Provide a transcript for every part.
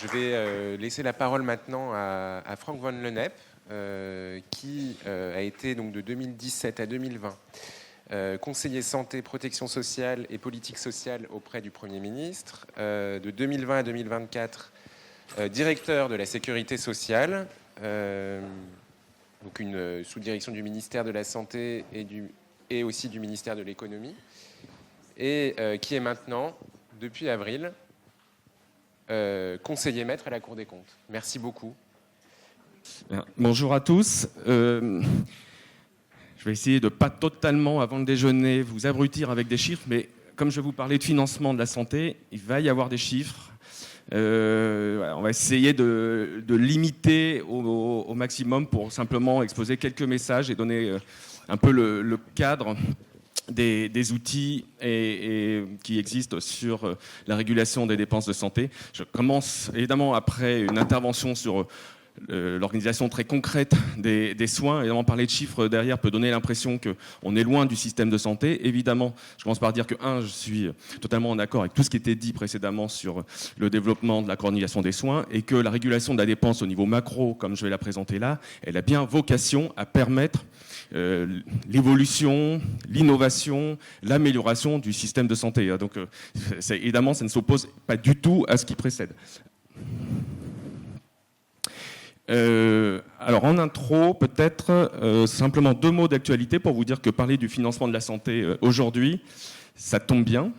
Je vais laisser la parole maintenant à Franck Van Lennep, qui a été donc de 2017 à 2020 conseiller santé, protection sociale et politique sociale auprès du Premier ministre. De 2020 à 2024, directeur de la sécurité sociale, donc une sous-direction du ministère de la Santé et aussi du ministère de l'Économie, et qui est maintenant, depuis avril, conseiller maître à la Cour des comptes. Merci beaucoup. Bonjour à tous. Je vais essayer de ne pas totalement, avant le déjeuner, vous abrutir avec des chiffres, mais comme je vais vous parler de financement de la santé, il va y avoir des chiffres. On va essayer de limiter au maximum pour simplement exposer quelques messages et donner un peu le cadre des outils qui existent sur la régulation des dépenses de santé. Je commence évidemment après une intervention sur l'organisation très concrète des soins. Évidemment, parler de chiffres derrière peut donner l'impression qu'on est loin du système de santé. Évidemment, je commence par dire que, je suis totalement en accord avec tout ce qui était dit précédemment sur le développement de la coordination des soins et que la régulation de la dépense au niveau macro, comme je vais la présenter là, elle a bien vocation à permettre l'évolution, l'innovation, l'amélioration du système de santé. Donc, évidemment, ça ne s'oppose pas du tout à ce qui précède. Alors en intro, peut-être simplement 2 mots d'actualité pour vous dire que parler du financement de la santé aujourd'hui, ça tombe bien,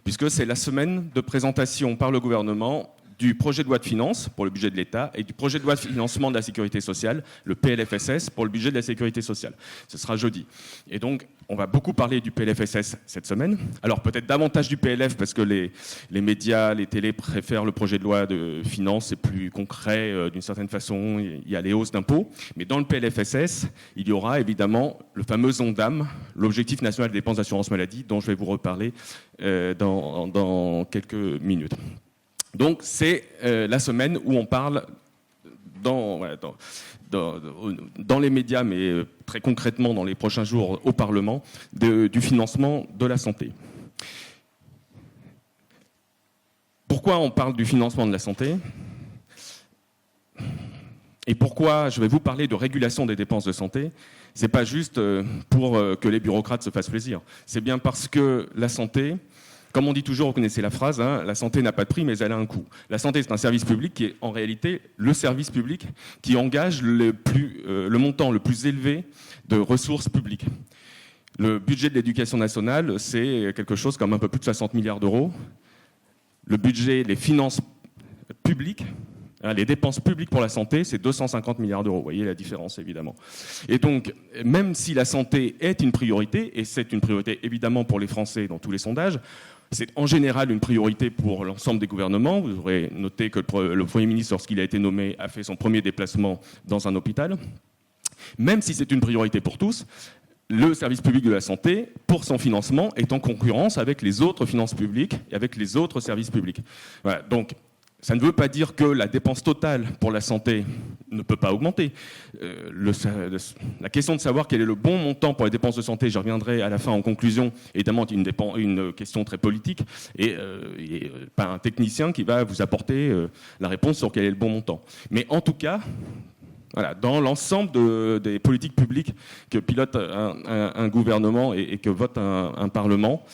puisque c'est la semaine de présentation par le gouvernement du projet de loi de finances pour le budget de l'État et du projet de loi de financement de la sécurité sociale, le PLFSS, pour le budget de la sécurité sociale. Ce sera jeudi. Et donc, on va beaucoup parler du PLFSS cette semaine. Alors, peut-être davantage du PLF, parce que les médias, les télés préfèrent le projet de loi de finances, c'est plus concret d'une certaine façon, il y a les hausses d'impôts. Mais dans le PLFSS, il y aura évidemment le fameux ONDAM, l'Objectif national des dépenses d'assurance maladie, dont je vais vous reparler dans quelques minutes. Donc c'est la semaine où on parle dans les médias, mais très concrètement dans les prochains jours au Parlement, du financement de la santé. Pourquoi on parle du financement de la santé ? Et pourquoi je vais vous parler de régulation des dépenses de santé ? C'est pas juste pour que les bureaucrates se fassent plaisir. C'est bien parce que la santé, comme on dit toujours, vous connaissez la phrase, la santé n'a pas de prix, mais elle a un coût. La santé, c'est un service public qui est en réalité le service public qui engage le montant le plus élevé de ressources publiques. Le budget de l'éducation nationale, c'est quelque chose comme un peu plus de 60 milliards d'euros. Le budget, les finances publiques, les dépenses publiques pour la santé, c'est 250 milliards d'euros. Vous voyez la différence, évidemment. Et donc, même si la santé est une priorité, et c'est une priorité évidemment pour les Français dans tous les sondages, c'est en général une priorité pour l'ensemble des gouvernements. Vous aurez noté que le Premier ministre, lorsqu'il a été nommé, a fait son premier déplacement dans un hôpital. Même si c'est une priorité pour tous, le service public de la santé, pour son financement, est en concurrence avec les autres finances publiques et avec les autres services publics. Voilà, donc, ça ne veut pas dire que la dépense totale pour la santé ne peut pas augmenter. La question de savoir quel est le bon montant pour les dépenses de santé, j'y reviendrai à la fin en conclusion, évidemment une question très politique et pas un technicien qui va vous apporter la réponse sur quel est le bon montant. Mais en tout cas, voilà, dans l'ensemble des politiques publiques que pilote un gouvernement et que vote un Parlement,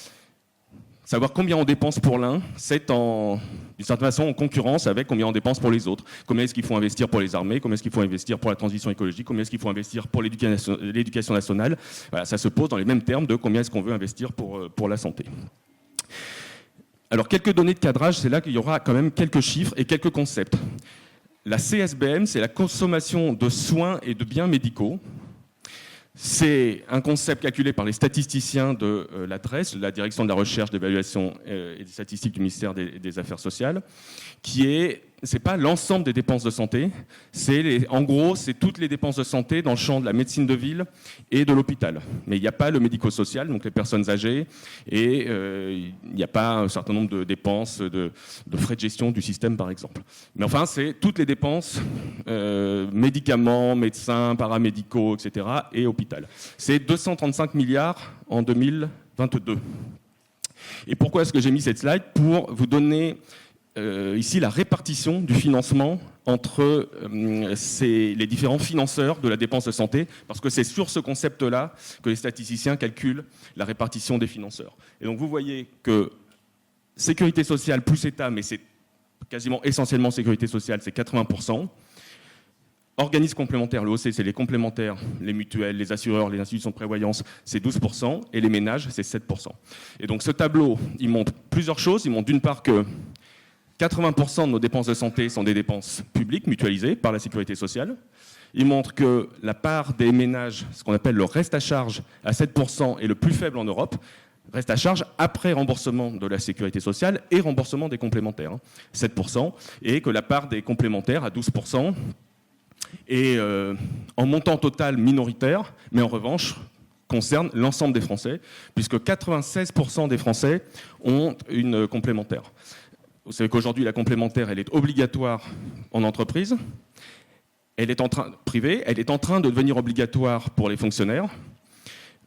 savoir combien on dépense pour l'un, c'est d'une certaine façon en concurrence avec combien on dépense pour les autres. Combien est-ce qu'il faut investir pour les armées, combien est-ce qu'il faut investir pour la transition écologique, combien est-ce qu'il faut investir pour l'éducation nationale. Voilà, ça se pose dans les mêmes termes de combien est-ce qu'on veut investir pour la santé. Alors, quelques données de cadrage, c'est là qu'il y aura quand même quelques chiffres et quelques concepts. La CSBM, c'est la consommation de soins et de biens médicaux. C'est un concept calculé par les statisticiens de la DRES, la Direction de la Recherche, d'Évaluation et des Statistiques du ministère des Affaires sociales, c'est pas l'ensemble des dépenses de santé, en gros, c'est toutes les dépenses de santé dans le champ de la médecine de ville et de l'hôpital. Mais il n'y a pas le médico-social, donc les personnes âgées, et il n'y a pas un certain nombre de dépenses de frais de gestion du système, par exemple. Mais enfin, c'est toutes les dépenses, médicaments, médecins, paramédicaux, etc., et hôpital. C'est 235 milliards en 2022. Et pourquoi est-ce que j'ai mis cette slide ? Pour vous donner ici la répartition du financement entre les différents financeurs de la dépense de santé, parce que c'est sur ce concept-là que les statisticiens calculent la répartition des financeurs. Et donc vous voyez que sécurité sociale plus État, mais c'est quasiment essentiellement sécurité sociale, c'est 80%. Organismes complémentaires, le OC, c'est les complémentaires, les mutuelles, les assureurs, les institutions de prévoyance, c'est 12%, et les ménages, c'est 7%. Et donc ce tableau, il montre plusieurs choses. Il montre d'une part que 80% de nos dépenses de santé sont des dépenses publiques mutualisées par la sécurité sociale. Il montre que la part des ménages, ce qu'on appelle le reste à charge, à 7%, est le plus faible en Europe. Reste à charge après remboursement de la sécurité sociale et remboursement des complémentaires, 7%, et que la part des complémentaires à 12%, et en montant total minoritaire, mais en revanche concerne l'ensemble des Français, puisque 96% des Français ont une complémentaire. Vous savez qu'aujourd'hui, la complémentaire, elle est obligatoire en entreprise, elle est privée, elle est en train de devenir obligatoire pour les fonctionnaires.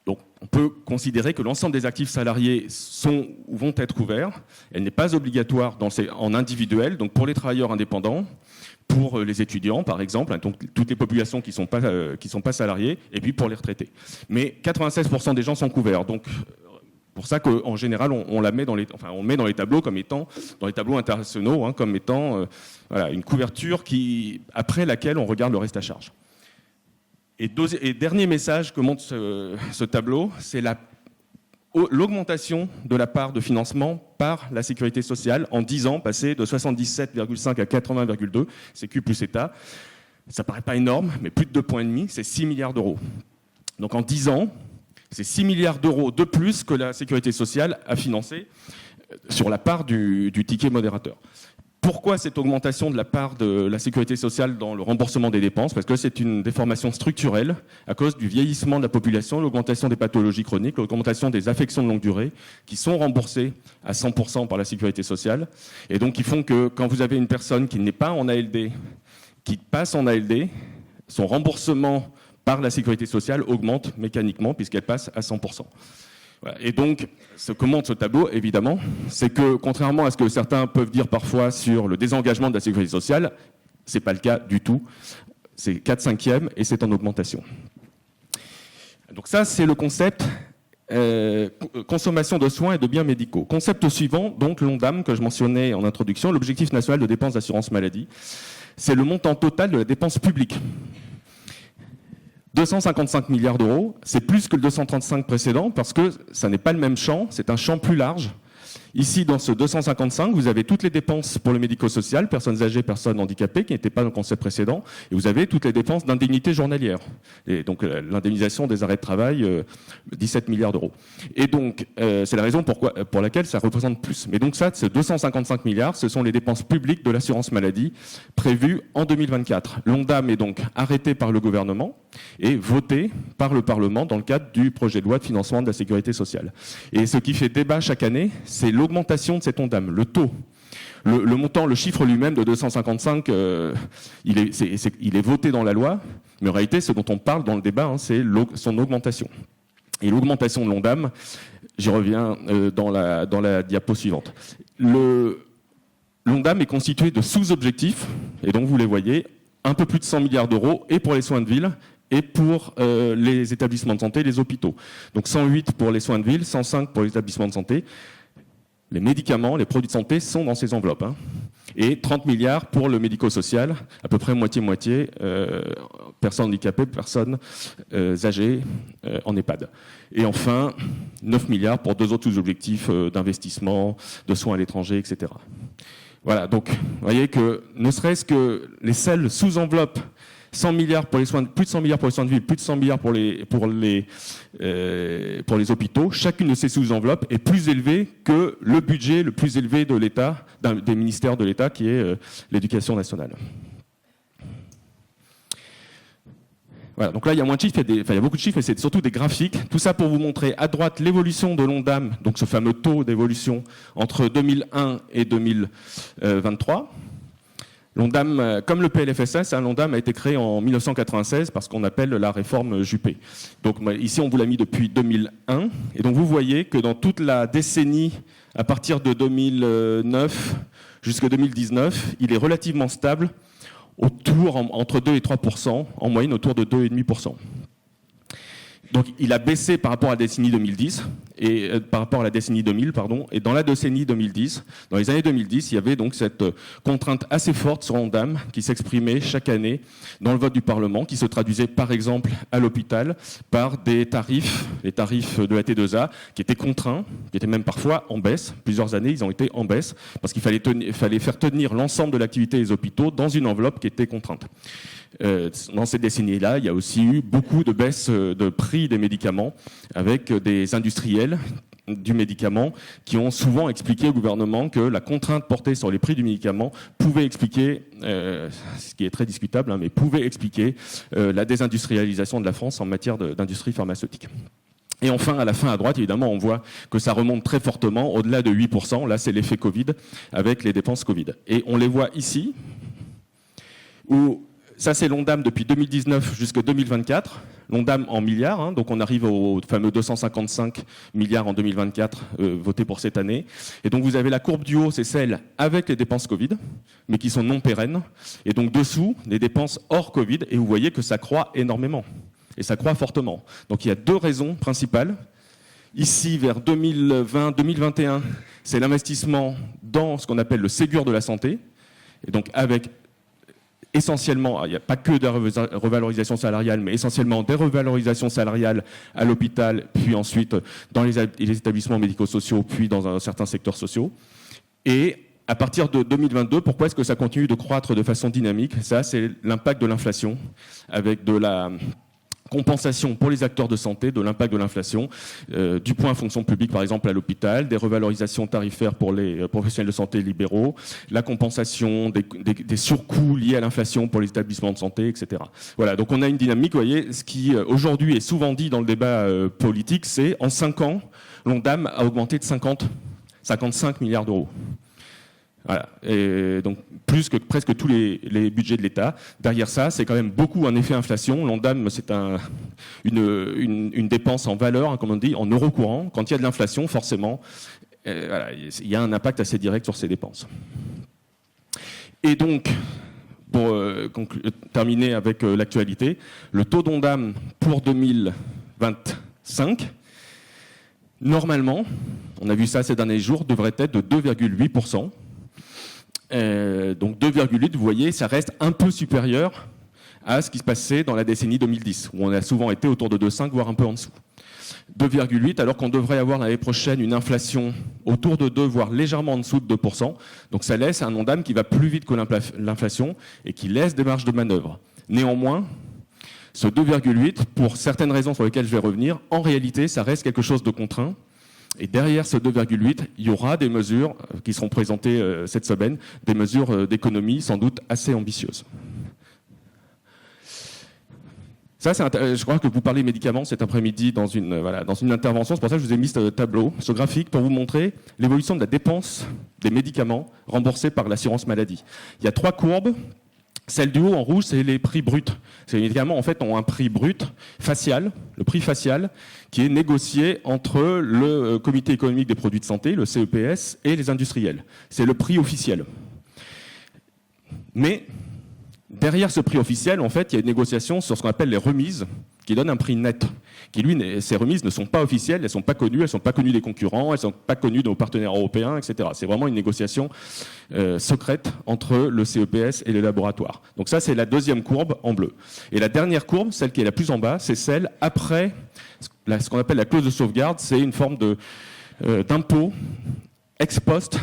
Donc on peut considérer que l'ensemble des actifs salariés sont ou vont être couverts. Elle n'est pas obligatoire en individuel, donc pour les travailleurs indépendants, pour les étudiants, par exemple, donc toutes les populations qui sont pas salariées, et puis pour les retraités. Mais 96% des gens sont couverts. Donc, pour ça qu'en général, on met dans les tableaux comme étant, dans les tableaux internationaux, comme étant une couverture après laquelle on regarde le reste à charge. Et dernier message que montre ce tableau, c'est l'augmentation de la part de financement par la sécurité sociale en 10 ans, passé de 77,5 à 80,2, Sécu plus État. Ça ne paraît pas énorme, mais plus de 2,5 points, c'est 6 milliards d'euros. Donc en 10 ans, c'est 6 milliards d'euros de plus que la sécurité sociale a financé sur la part du ticket modérateur. Pourquoi cette augmentation de la part de la sécurité sociale dans le remboursement des dépenses? Parce que c'est une déformation structurelle à cause du vieillissement de la population, l'augmentation des pathologies chroniques, l'augmentation des affections de longue durée qui sont remboursées à 100% par la sécurité sociale et donc qui font que quand vous avez une personne qui n'est pas en ALD, qui passe en ALD, son remboursement par la sécurité sociale augmente mécaniquement puisqu'elle passe à 100%. Et donc, ce que montre ce tableau, évidemment, c'est que, contrairement à ce que certains peuvent dire parfois sur le désengagement de la sécurité sociale, ce n'est pas le cas du tout. C'est 4/5 et c'est en augmentation. Donc ça, c'est le concept consommation de soins et de biens médicaux. Concept suivant, donc l'ONDAM, que je mentionnais en introduction, l'objectif national de dépenses d'assurance maladie. C'est le montant total de la dépense publique. 255 milliards d'euros, c'est plus que le 235 précédent parce que ça n'est pas le même champ, c'est un champ plus large. Ici, dans ce 255, vous avez toutes les dépenses pour le médico-social, personnes âgées, personnes handicapées, qui n'étaient pas dans le concept précédent, et vous avez toutes les dépenses d'indemnité journalière. Et donc l'indemnisation des arrêts de travail, 17 milliards d'euros. Et donc, c'est la raison pour laquelle ça représente plus. Mais donc ça, ces 255 milliards, ce sont les dépenses publiques de l'assurance maladie prévues en 2024. L'ONDAM est donc arrêté par le gouvernement et voté par le Parlement dans le cadre du projet de loi de financement de la sécurité sociale. Et ce qui fait débat chaque année, c'est l'augmentation de cet ONDAM, le taux. Le montant, le chiffre lui-même de 255, il est voté dans la loi, mais en réalité, ce dont on parle dans le débat, c'est son augmentation. Et l'augmentation de l'ONDAM, j'y reviens dans la diapo suivante. L'ONDAM est constitué de sous-objectifs, et donc vous les voyez, un peu plus de 100 milliards d'euros, et pour les soins de ville, et pour les établissements de santé, les hôpitaux. Donc 108 pour les soins de ville, 105 pour les établissements de santé. Les médicaments, les produits de santé sont dans ces enveloppes. Et 30 milliards pour le médico-social, à peu près moitié-moitié, personnes handicapées, personnes âgées en EHPAD. Et enfin, 9 milliards pour deux autres sous-objectifs d'investissement, de soins à l'étranger, etc. Voilà, donc vous voyez que ne serait-ce que les seules sous-enveloppes, 100 milliards pour les soins, plus de 100 milliards pour les soins de ville, plus de 100 milliards pour les hôpitaux. Chacune de ces sous-enveloppes est plus élevée que le budget le plus élevé de l'État, des ministères de l'État, qui est l'éducation nationale. Voilà, donc là, il y a moins de chiffres, il y a beaucoup de chiffres, et c'est surtout des graphiques. Tout ça pour vous montrer à droite l'évolution de l'ONDAM, donc ce fameux taux d'évolution entre 2001 et 2023. L'Ondam, comme le PLFSS, l'Ondam a été créé en 1996 par ce qu'on appelle la réforme Juppé. Donc ici, on vous l'a mis depuis 2001. Et donc vous voyez que dans toute la décennie, à partir de 2009 jusqu'à 2019, il est relativement stable, entre 2 et 3%, en moyenne autour de 2,5%. Donc il a baissé par rapport à la décennie 2010 et par rapport à la décennie 2000, pardon. Et dans la décennie 2010, dans les années 2010, il y avait donc cette contrainte assez forte sur l'Ondam qui s'exprimait chaque année dans le vote du Parlement, qui se traduisait par exemple à l'hôpital par des tarifs, les tarifs de la T2A, qui étaient contraints, qui étaient même parfois en baisse. Plusieurs années, ils ont été en baisse parce qu'il fallait faire tenir l'ensemble de l'activité des hôpitaux dans une enveloppe qui était contrainte. Dans cette décennie-là, il y a aussi eu beaucoup de baisses de prix des médicaments avec des industriels du médicament qui ont souvent expliqué au gouvernement que la contrainte portée sur les prix du médicament pouvait expliquer, ce qui est très discutable, mais pouvait expliquer la désindustrialisation de la France en matière d'industrie pharmaceutique. Et enfin, à la fin, à droite, évidemment, on voit que ça remonte très fortement, au-delà de 8%. Là, c'est l'effet Covid avec les dépenses Covid. Et on les voit ici, où ça, c'est l'Ondam depuis 2019 jusqu'à 2024. L'Ondam en milliards, donc on arrive au fameux 255 milliards en 2024 votés pour cette année. Et donc vous avez la courbe du haut, c'est celle avec les dépenses Covid, mais qui sont non pérennes. Et donc dessous, les dépenses hors Covid, et vous voyez que ça croît énormément. Et ça croît fortement. Donc il y a deux raisons principales. Ici, vers 2020-2021, c'est l'investissement dans ce qu'on appelle le Ségur de la santé. Et donc avec essentiellement, il n'y a pas que de revalorisation salariale, mais essentiellement des revalorisations salariales à l'hôpital, puis ensuite dans les établissements médico-sociaux, puis dans certains secteurs sociaux. Et à partir de 2022, pourquoi est-ce que ça continue de croître de façon dynamique? Ça, c'est l'impact de l'inflation, avec de la compensation pour les acteurs de santé de l'impact de l'inflation, du point fonction publique par exemple à l'hôpital, des revalorisations tarifaires pour les professionnels de santé libéraux, la compensation des surcoûts liés à l'inflation pour les établissements de santé, etc. Voilà, donc on a une dynamique, vous voyez, ce qui aujourd'hui est souvent dit dans le débat politique, c'est en 5 ans, l'Ondam a augmenté de 55 milliards d'euros. Voilà. Et donc plus que presque tous les budgets de l'État. Derrière ça, c'est quand même beaucoup un effet inflation. L'Ondam, c'est une dépense en valeur, comme on dit, en euros courants. Quand il y a de l'inflation, forcément, voilà, il y a un impact assez direct sur ces dépenses. Et donc, pour terminer avec l'actualité, le taux d'Ondam pour 2025, normalement, on a vu ça ces derniers jours, devrait être de 2,8%. Donc 2,8, vous voyez, ça reste un peu supérieur à ce qui se passait dans la décennie 2010, où on a souvent été autour de 2,5, voire un peu en dessous. 2,8, alors qu'on devrait avoir l'année prochaine une inflation autour de 2, voire légèrement en dessous de 2%. Donc ça laisse un Ondam qui va plus vite que l'inflation et qui laisse des marges de manœuvre. Néanmoins, ce 2,8, pour certaines raisons sur lesquelles je vais revenir, en réalité, ça reste quelque chose de contraint. Et derrière ce 2,8, il y aura des mesures qui seront présentées cette semaine, des mesures d'économie sans doute assez ambitieuses. Ça, je crois que vous parlez médicaments cet après-midi dans une intervention. C'est pour ça que je vous ai mis ce tableau, ce graphique, pour vous montrer l'évolution de la dépense des médicaments remboursés par l'assurance maladie. Il y a 3 courbes. Celle du haut en rouge, c'est les prix bruts. Ces médicaments, en fait, ont un prix brut facial, le prix facial, qui est négocié entre le Comité économique des produits de santé, le CEPS, et les industriels. C'est le prix officiel. Mais derrière ce prix officiel, en fait, il y a une négociation sur ce qu'on appelle les remises, qui donnent un prix net. Ces remises ne sont pas officielles, elles ne sont pas connues des concurrents, elles ne sont pas connues de nos partenaires européens, etc. C'est vraiment une négociation secrète entre le CEPS et les laboratoires. Donc ça, c'est la deuxième courbe en bleu. Et la dernière courbe, celle qui est la plus en bas, c'est celle après ce qu'on appelle la clause de sauvegarde. C'est une forme d'impôt ex post.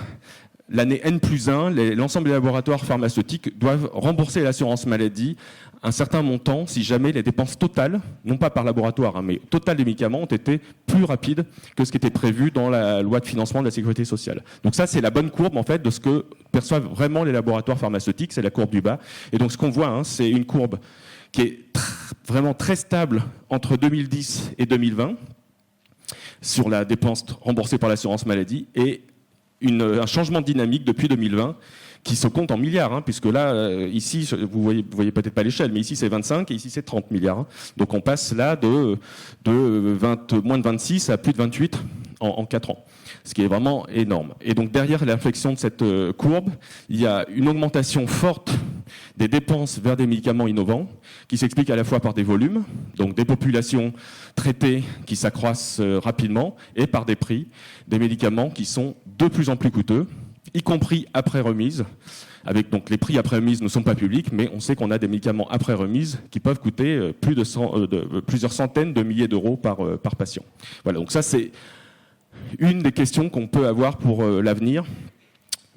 L'année N+1, l'ensemble des laboratoires pharmaceutiques doivent rembourser à l'assurance maladie un certain montant si jamais les dépenses totales, non pas par laboratoire, mais totales des médicaments, ont été plus rapides que ce qui était prévu dans la loi de financement de la sécurité sociale. Donc ça, c'est la bonne courbe en fait de ce que perçoivent vraiment les laboratoires pharmaceutiques, c'est la courbe du bas. Et donc ce qu'on voit, c'est une courbe qui est vraiment très stable entre 2010 et 2020 sur la dépense remboursée par l'assurance maladie et un changement de dynamique depuis 2020 qui se comptent en milliards, puisque là, ici, vous voyez peut-être pas l'échelle, mais ici c'est 25 et ici c'est 30 milliards. Donc on passe là de moins de 26 à plus de 28 en 4 ans, ce qui est vraiment énorme. Et donc derrière l'inflexion de cette courbe, il y a une augmentation forte des dépenses vers des médicaments innovants, qui s'explique à la fois par des volumes, donc des populations traitées qui s'accroissent rapidement, et par des prix, des médicaments qui sont de plus en plus coûteux, y compris après remise. Donc les prix après remise ne sont pas publics, mais on sait qu'on a des médicaments après remise qui peuvent coûter plusieurs centaines de milliers d'euros par patient. Voilà, donc ça c'est une des questions qu'on peut avoir pour l'avenir.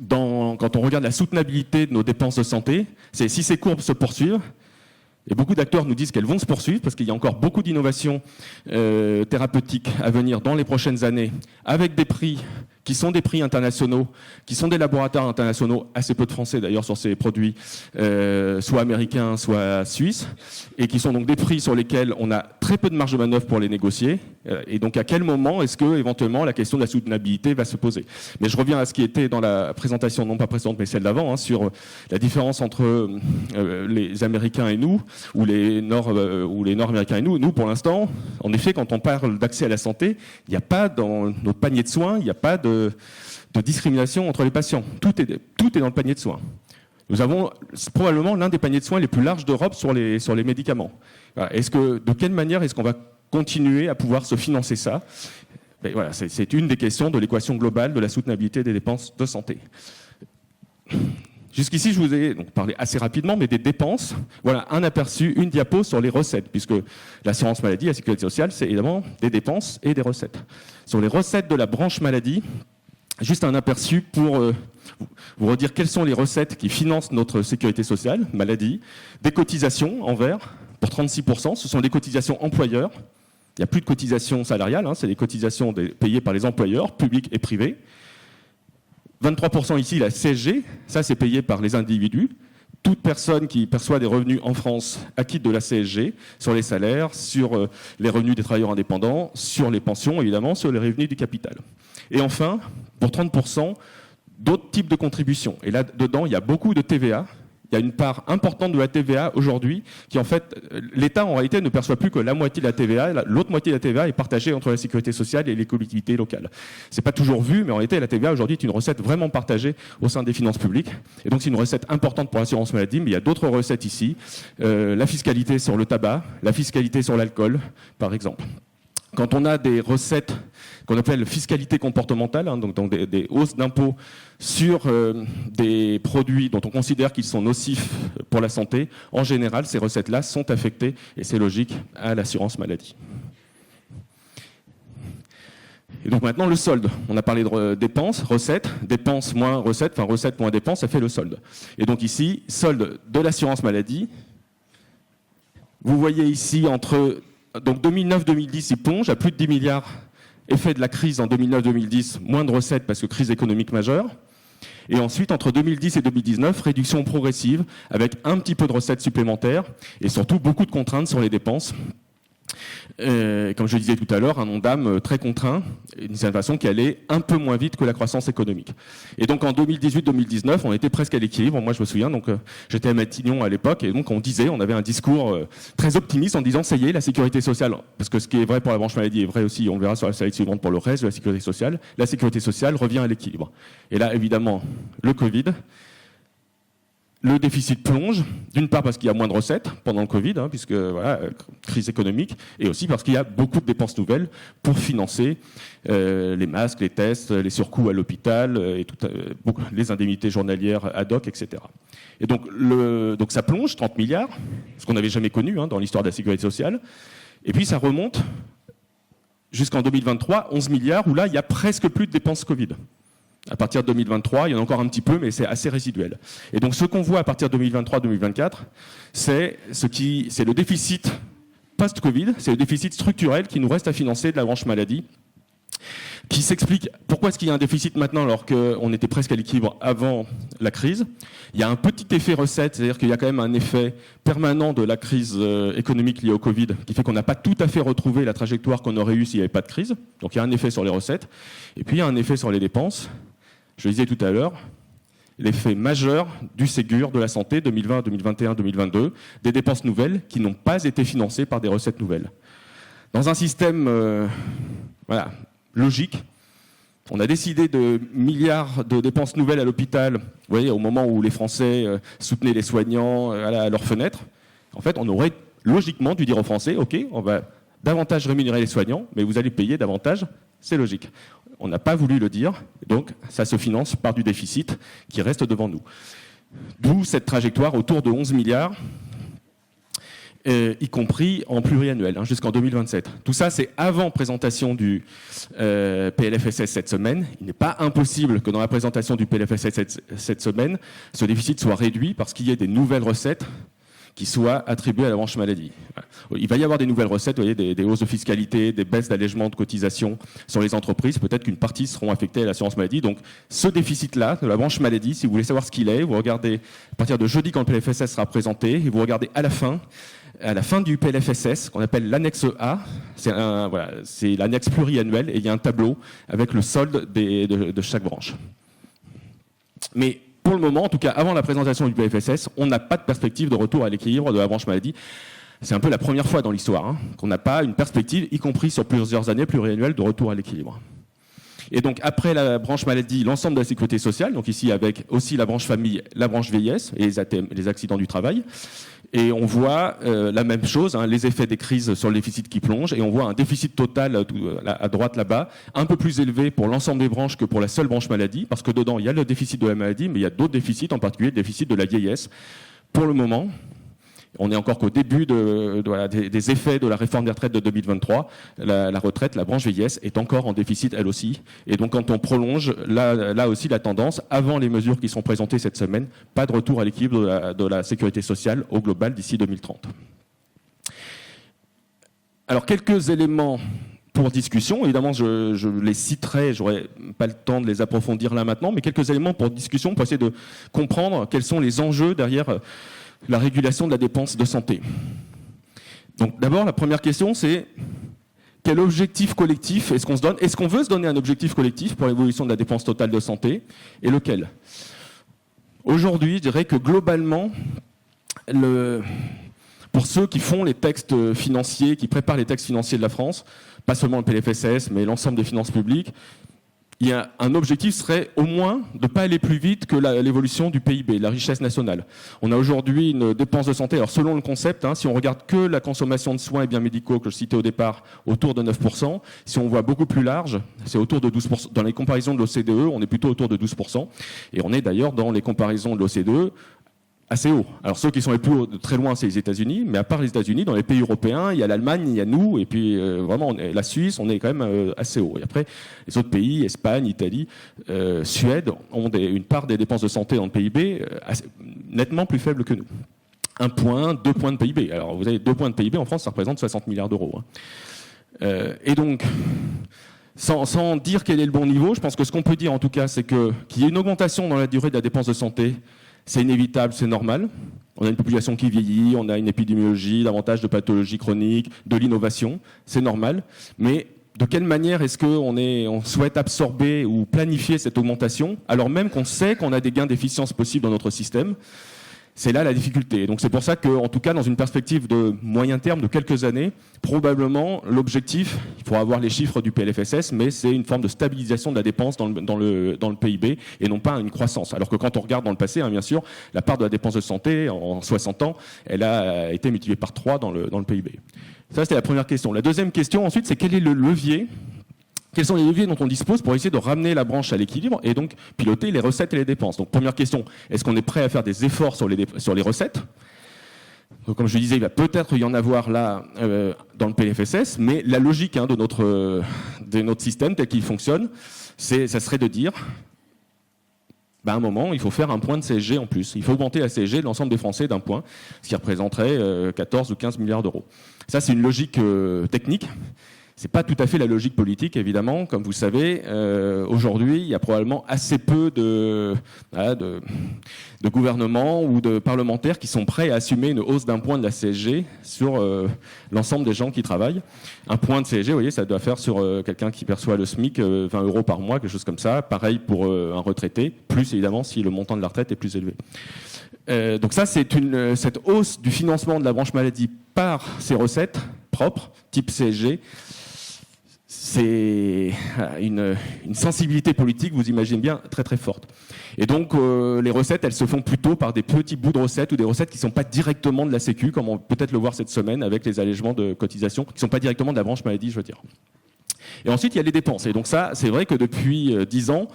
Quand on regarde la soutenabilité de nos dépenses de santé, c'est si ces courbes se poursuivent, et beaucoup d'acteurs nous disent qu'elles vont se poursuivre parce qu'il y a encore beaucoup d'innovations thérapeutiques à venir dans les prochaines années, avec des prix qui sont des prix internationaux, qui sont des laboratoires internationaux, assez peu de Français d'ailleurs sur ces produits, soit américains, soit suisses, et qui sont donc des prix sur lesquels on a très peu de marge de manœuvre pour les négocier. Et donc à quel moment est-ce que éventuellement la question de la soutenabilité va se poser? Mais je reviens à ce qui était dans la présentation, non pas précédente mais celle d'avant, sur la différence entre les Américains et nous, ou les Nord-Américains et nous. Nous, pour l'instant, en effet, quand on parle d'accès à la santé, il n'y a pas dans notre panier de soins, il n'y a pas de discrimination entre les patients. Tout est dans le panier de soins. Nous avons probablement l'un des paniers de soins les plus larges d'Europe sur les médicaments. Voilà. De quelle manière est-ce qu'on va continuer à pouvoir se financer ça? Ben voilà, c'est une des questions de l'équation globale de la soutenabilité des dépenses de santé. Jusqu'ici, je vous ai donc parlé assez rapidement, mais des dépenses. Voilà un aperçu, une diapo sur les recettes, puisque l'assurance maladie, la sécurité sociale, c'est évidemment des dépenses et des recettes. Sur les recettes de la branche maladie, juste un aperçu pour vous redire quelles sont les recettes qui financent notre sécurité sociale, maladie, des cotisations en vert, pour 36%. Ce sont des cotisations employeurs. Il n'y a plus de cotisations salariales, c'est des cotisations payées par les employeurs, publics et privés. 23% ici, la CSG, ça c'est payé par les individus. Toute personne qui perçoit des revenus en France acquitte de la CSG sur les salaires, sur les revenus des travailleurs indépendants, sur les pensions évidemment, sur les revenus du capital. Et enfin, pour 30%, d'autres types de contributions. Et là-dedans, il y a beaucoup de TVA. Il y a une part importante de la TVA aujourd'hui qui, en fait, l'État, en réalité, ne perçoit plus que la moitié de la TVA. L'autre moitié de la TVA est partagée entre la sécurité sociale et les collectivités locales. C'est pas toujours vu, mais en réalité, la TVA, aujourd'hui, est une recette vraiment partagée au sein des finances publiques. Et donc, c'est une recette importante pour l'assurance maladie, mais il y a d'autres recettes ici. La fiscalité sur le tabac, la fiscalité sur l'alcool, par exemple. Quand on a des recettes qu'on appelle fiscalité comportementale, donc des hausses d'impôts sur des produits dont on considère qu'ils sont nocifs pour la santé, en général, ces recettes-là sont affectées, et c'est logique, à l'assurance maladie. Et donc maintenant, le solde. On a parlé de dépenses, recettes moins recettes, enfin recettes moins dépenses, ça fait le solde. Et donc ici, solde de l'assurance maladie. Vous voyez ici, entre 2009-2010, il plonge à plus de 10 milliards. Effet de la crise en 2009-2010, moins de recettes parce que crise économique majeure. Et ensuite, entre 2010 et 2019, réduction progressive avec un petit peu de recettes supplémentaires et surtout beaucoup de contraintes sur les dépenses. Comme je le disais tout à l'heure, un Ondam très contraint, d'une certaine façon qui allait un peu moins vite que la croissance économique. Et donc en 2018-2019, on était presque à l'équilibre. Moi, je me souviens, donc j'étais à Matignon à l'époque, et donc on avait un discours très optimiste en disant ça y est, la sécurité sociale, parce que ce qui est vrai pour la branche maladie est vrai aussi, on le verra sur la slide suivante pour le reste de la sécurité sociale revient à l'équilibre. Et là, évidemment, le Covid. Le déficit plonge, d'une part parce qu'il y a moins de recettes pendant le Covid, puisque voilà, crise économique, et aussi parce qu'il y a beaucoup de dépenses nouvelles pour financer les masques, les tests, les surcoûts à l'hôpital, et les indemnités journalières ad hoc, etc. Et donc ça plonge, 30 milliards, ce qu'on n'avait jamais connu dans l'histoire de la sécurité sociale, et puis ça remonte jusqu'en 2023, 11 milliards, où là, il n'y a presque plus de dépenses Covid. À partir de 2023, il y en a encore un petit peu, mais c'est assez résiduel. Et donc, ce qu'on voit à partir de 2023-2024, c'est le déficit post-Covid, c'est le déficit structurel qui nous reste à financer de la branche maladie, qui s'explique pourquoi est-ce qu'il y a un déficit maintenant alors qu'on était presque à l'équilibre avant la crise. Il y a un petit effet recette, c'est-à-dire qu'il y a quand même un effet permanent de la crise économique liée au Covid, qui fait qu'on n'a pas tout à fait retrouvé la trajectoire qu'on aurait eue s'il n'y avait pas de crise. Donc il y a un effet sur les recettes. Et puis il y a un effet sur les dépenses. Je le disais tout à l'heure, l'effet majeur du Ségur de la santé 2020, 2021, 2022, des dépenses nouvelles qui n'ont pas été financées par des recettes nouvelles. Dans un système logique, on a décidé de milliards de dépenses nouvelles à l'hôpital, vous voyez, au moment où les Français soutenaient les soignants à leurs fenêtres. En fait, on aurait logiquement dû dire aux Français, OK, on va davantage rémunérer les soignants, mais vous allez payer davantage, c'est logique. On n'a pas voulu le dire, donc ça se finance par du déficit qui reste devant nous. D'où cette trajectoire autour de 11 milliards, y compris en pluriannuel, jusqu'en 2027. Tout ça, c'est avant présentation du PLFSS cette semaine. Il n'est pas impossible que dans la présentation du PLFSS cette semaine, ce déficit soit réduit parce qu'il y ait des nouvelles recettes qui soient attribuées à la branche maladie. Il va y avoir des nouvelles recettes, vous voyez, des hausses de fiscalité, des baisses d'allègement de cotisations sur les entreprises. Peut-être qu'une partie seront affectées à l'assurance maladie. Donc, ce déficit-là, de la branche maladie, si vous voulez savoir ce qu'il est, vous regardez à partir de jeudi quand le PLFSS sera présenté, et vous regardez à la fin du PLFSS, qu'on appelle l'annexe A, c'est l'annexe pluriannuelle, et il y a un tableau avec le solde de chaque branche. Mais pour le moment, en tout cas avant la présentation du PLFSS, on n'a pas de perspective de retour à l'équilibre de la branche maladie. C'est un peu la première fois dans l'histoire qu'on n'a pas une perspective, y compris sur plusieurs années pluriannuelles, de retour à l'équilibre. Et donc après la branche maladie, l'ensemble de la sécurité sociale, donc ici avec aussi la branche famille, la branche vieillesse et les ATM, les accidents du travail. Et on voit la même chose, les effets des crises sur le déficit qui plonge, et on voit un déficit total à droite là-bas, un peu plus élevé pour l'ensemble des branches que pour la seule branche maladie, parce que dedans il y a le déficit de la maladie, mais il y a d'autres déficits, en particulier le déficit de la vieillesse. Pour le moment, on n'est encore qu'au début des effets de la réforme des retraites de 2023. La retraite, la branche vieillesse, est encore en déficit elle aussi. Et donc quand on prolonge, là aussi la tendance, avant les mesures qui sont présentées cette semaine, pas de retour à l'équilibre de la sécurité sociale au global d'ici 2030. Alors quelques éléments pour discussion. Évidemment, je les citerai, j'aurai pas le temps de les approfondir là maintenant, mais quelques éléments pour discussion pour essayer de comprendre quels sont les enjeux derrière la régulation de la dépense de santé. Donc d'abord, la première question, c'est quel objectif collectif est-ce qu'on se donne ? Est-ce qu'on veut se donner un objectif collectif pour l'évolution de la dépense totale de santé ? Et lequel ? Aujourd'hui, je dirais que globalement, pour ceux qui font les textes financiers, qui préparent les textes financiers de la France, pas seulement le PLFSS, mais l'ensemble des finances publiques, il y a un objectif serait au moins de ne pas aller plus vite que l'évolution du PIB, de la richesse nationale. On a aujourd'hui une dépense de santé, alors selon le concept, si on regarde que la consommation de soins et biens médicaux que je citais au départ, autour de 9%. Si on voit beaucoup plus large, c'est autour de 12%. Dans les comparaisons de l'OCDE, on est plutôt autour de 12%. Et on est d'ailleurs dans les comparaisons de l'OCDE assez haut. Alors ceux qui sont les plus hauts, très loin, c'est les États-Unis, mais à part les États-Unis, dans les pays européens, il y a l'Allemagne, il y a nous, et puis vraiment la Suisse, on est quand même assez haut. Et après, les autres pays, Espagne, Italie, Suède, ont une part des dépenses de santé dans le PIB nettement plus faible que nous. 1 point, 2 points de PIB. Alors vous avez 2 points de PIB, en France, ça représente 60 milliards d'euros. Et donc, sans dire quel est le bon niveau, je pense que ce qu'on peut dire en tout cas, c'est qu'il y ait une augmentation dans la durée de la dépense de santé. C'est inévitable, c'est normal. On a une population qui vieillit, on a une épidémiologie, davantage de pathologies chroniques, de l'innovation, c'est normal. Mais de quelle manière est-ce qu'on souhaite absorber ou planifier cette augmentation, alors même qu'on sait qu'on a des gains d'efficience possibles dans notre système ? C'est là la difficulté. Donc c'est pour ça qu'en tout cas, dans une perspective de moyen terme, de quelques années, probablement l'objectif, il faudra avoir les chiffres du PLFSS, mais c'est une forme de stabilisation de la dépense dans le PIB et non pas une croissance. Alors que quand on regarde dans le passé, bien sûr, la part de la dépense de santé en 60 ans, elle a été multipliée par 3 dans le PIB. Ça, c'était la première question. La deuxième question, ensuite, c'est quel est le levier ? Quels sont les leviers dont on dispose pour essayer de ramener la branche à l'équilibre et donc piloter les recettes et les dépenses ? Donc première question, est-ce qu'on est prêt à faire des efforts sur les recettes ? Donc, comme je disais, il va peut-être y en avoir là dans le PLFSS, mais la logique de notre système tel qu'il fonctionne, ça serait de dire, à un moment, il faut faire un point de CSG en plus. Il faut augmenter la CSG de l'ensemble des Français d'un point, ce qui représenterait 14 ou 15 milliards d'euros. Ça, c'est une logique technique. C'est pas tout à fait la logique politique, évidemment. Comme vous savez, aujourd'hui, il y a probablement assez peu de gouvernements ou de parlementaires qui sont prêts à assumer une hausse d'un point de la CSG sur l'ensemble des gens qui travaillent. Un point de CSG, vous voyez, ça doit faire sur quelqu'un qui perçoit le SMIC 20 € par mois, quelque chose comme ça. Pareil pour un retraité, plus évidemment si le montant de la retraite est plus élevé. Donc ça, c'est cette hausse du financement de la branche maladie par ses recettes propres, type CSG. C'est une sensibilité politique, vous imaginez bien, très très forte. Et donc les recettes, elles se font plutôt par des petits bouts de recettes ou des recettes qui ne sont pas directement de la Sécu, comme on peut peut-être le voir cette semaine avec les allègements de cotisations, qui ne sont pas directement de la branche maladie, je veux dire. Et ensuite, il y a les dépenses. Et donc ça, c'est vrai que depuis 10 ans,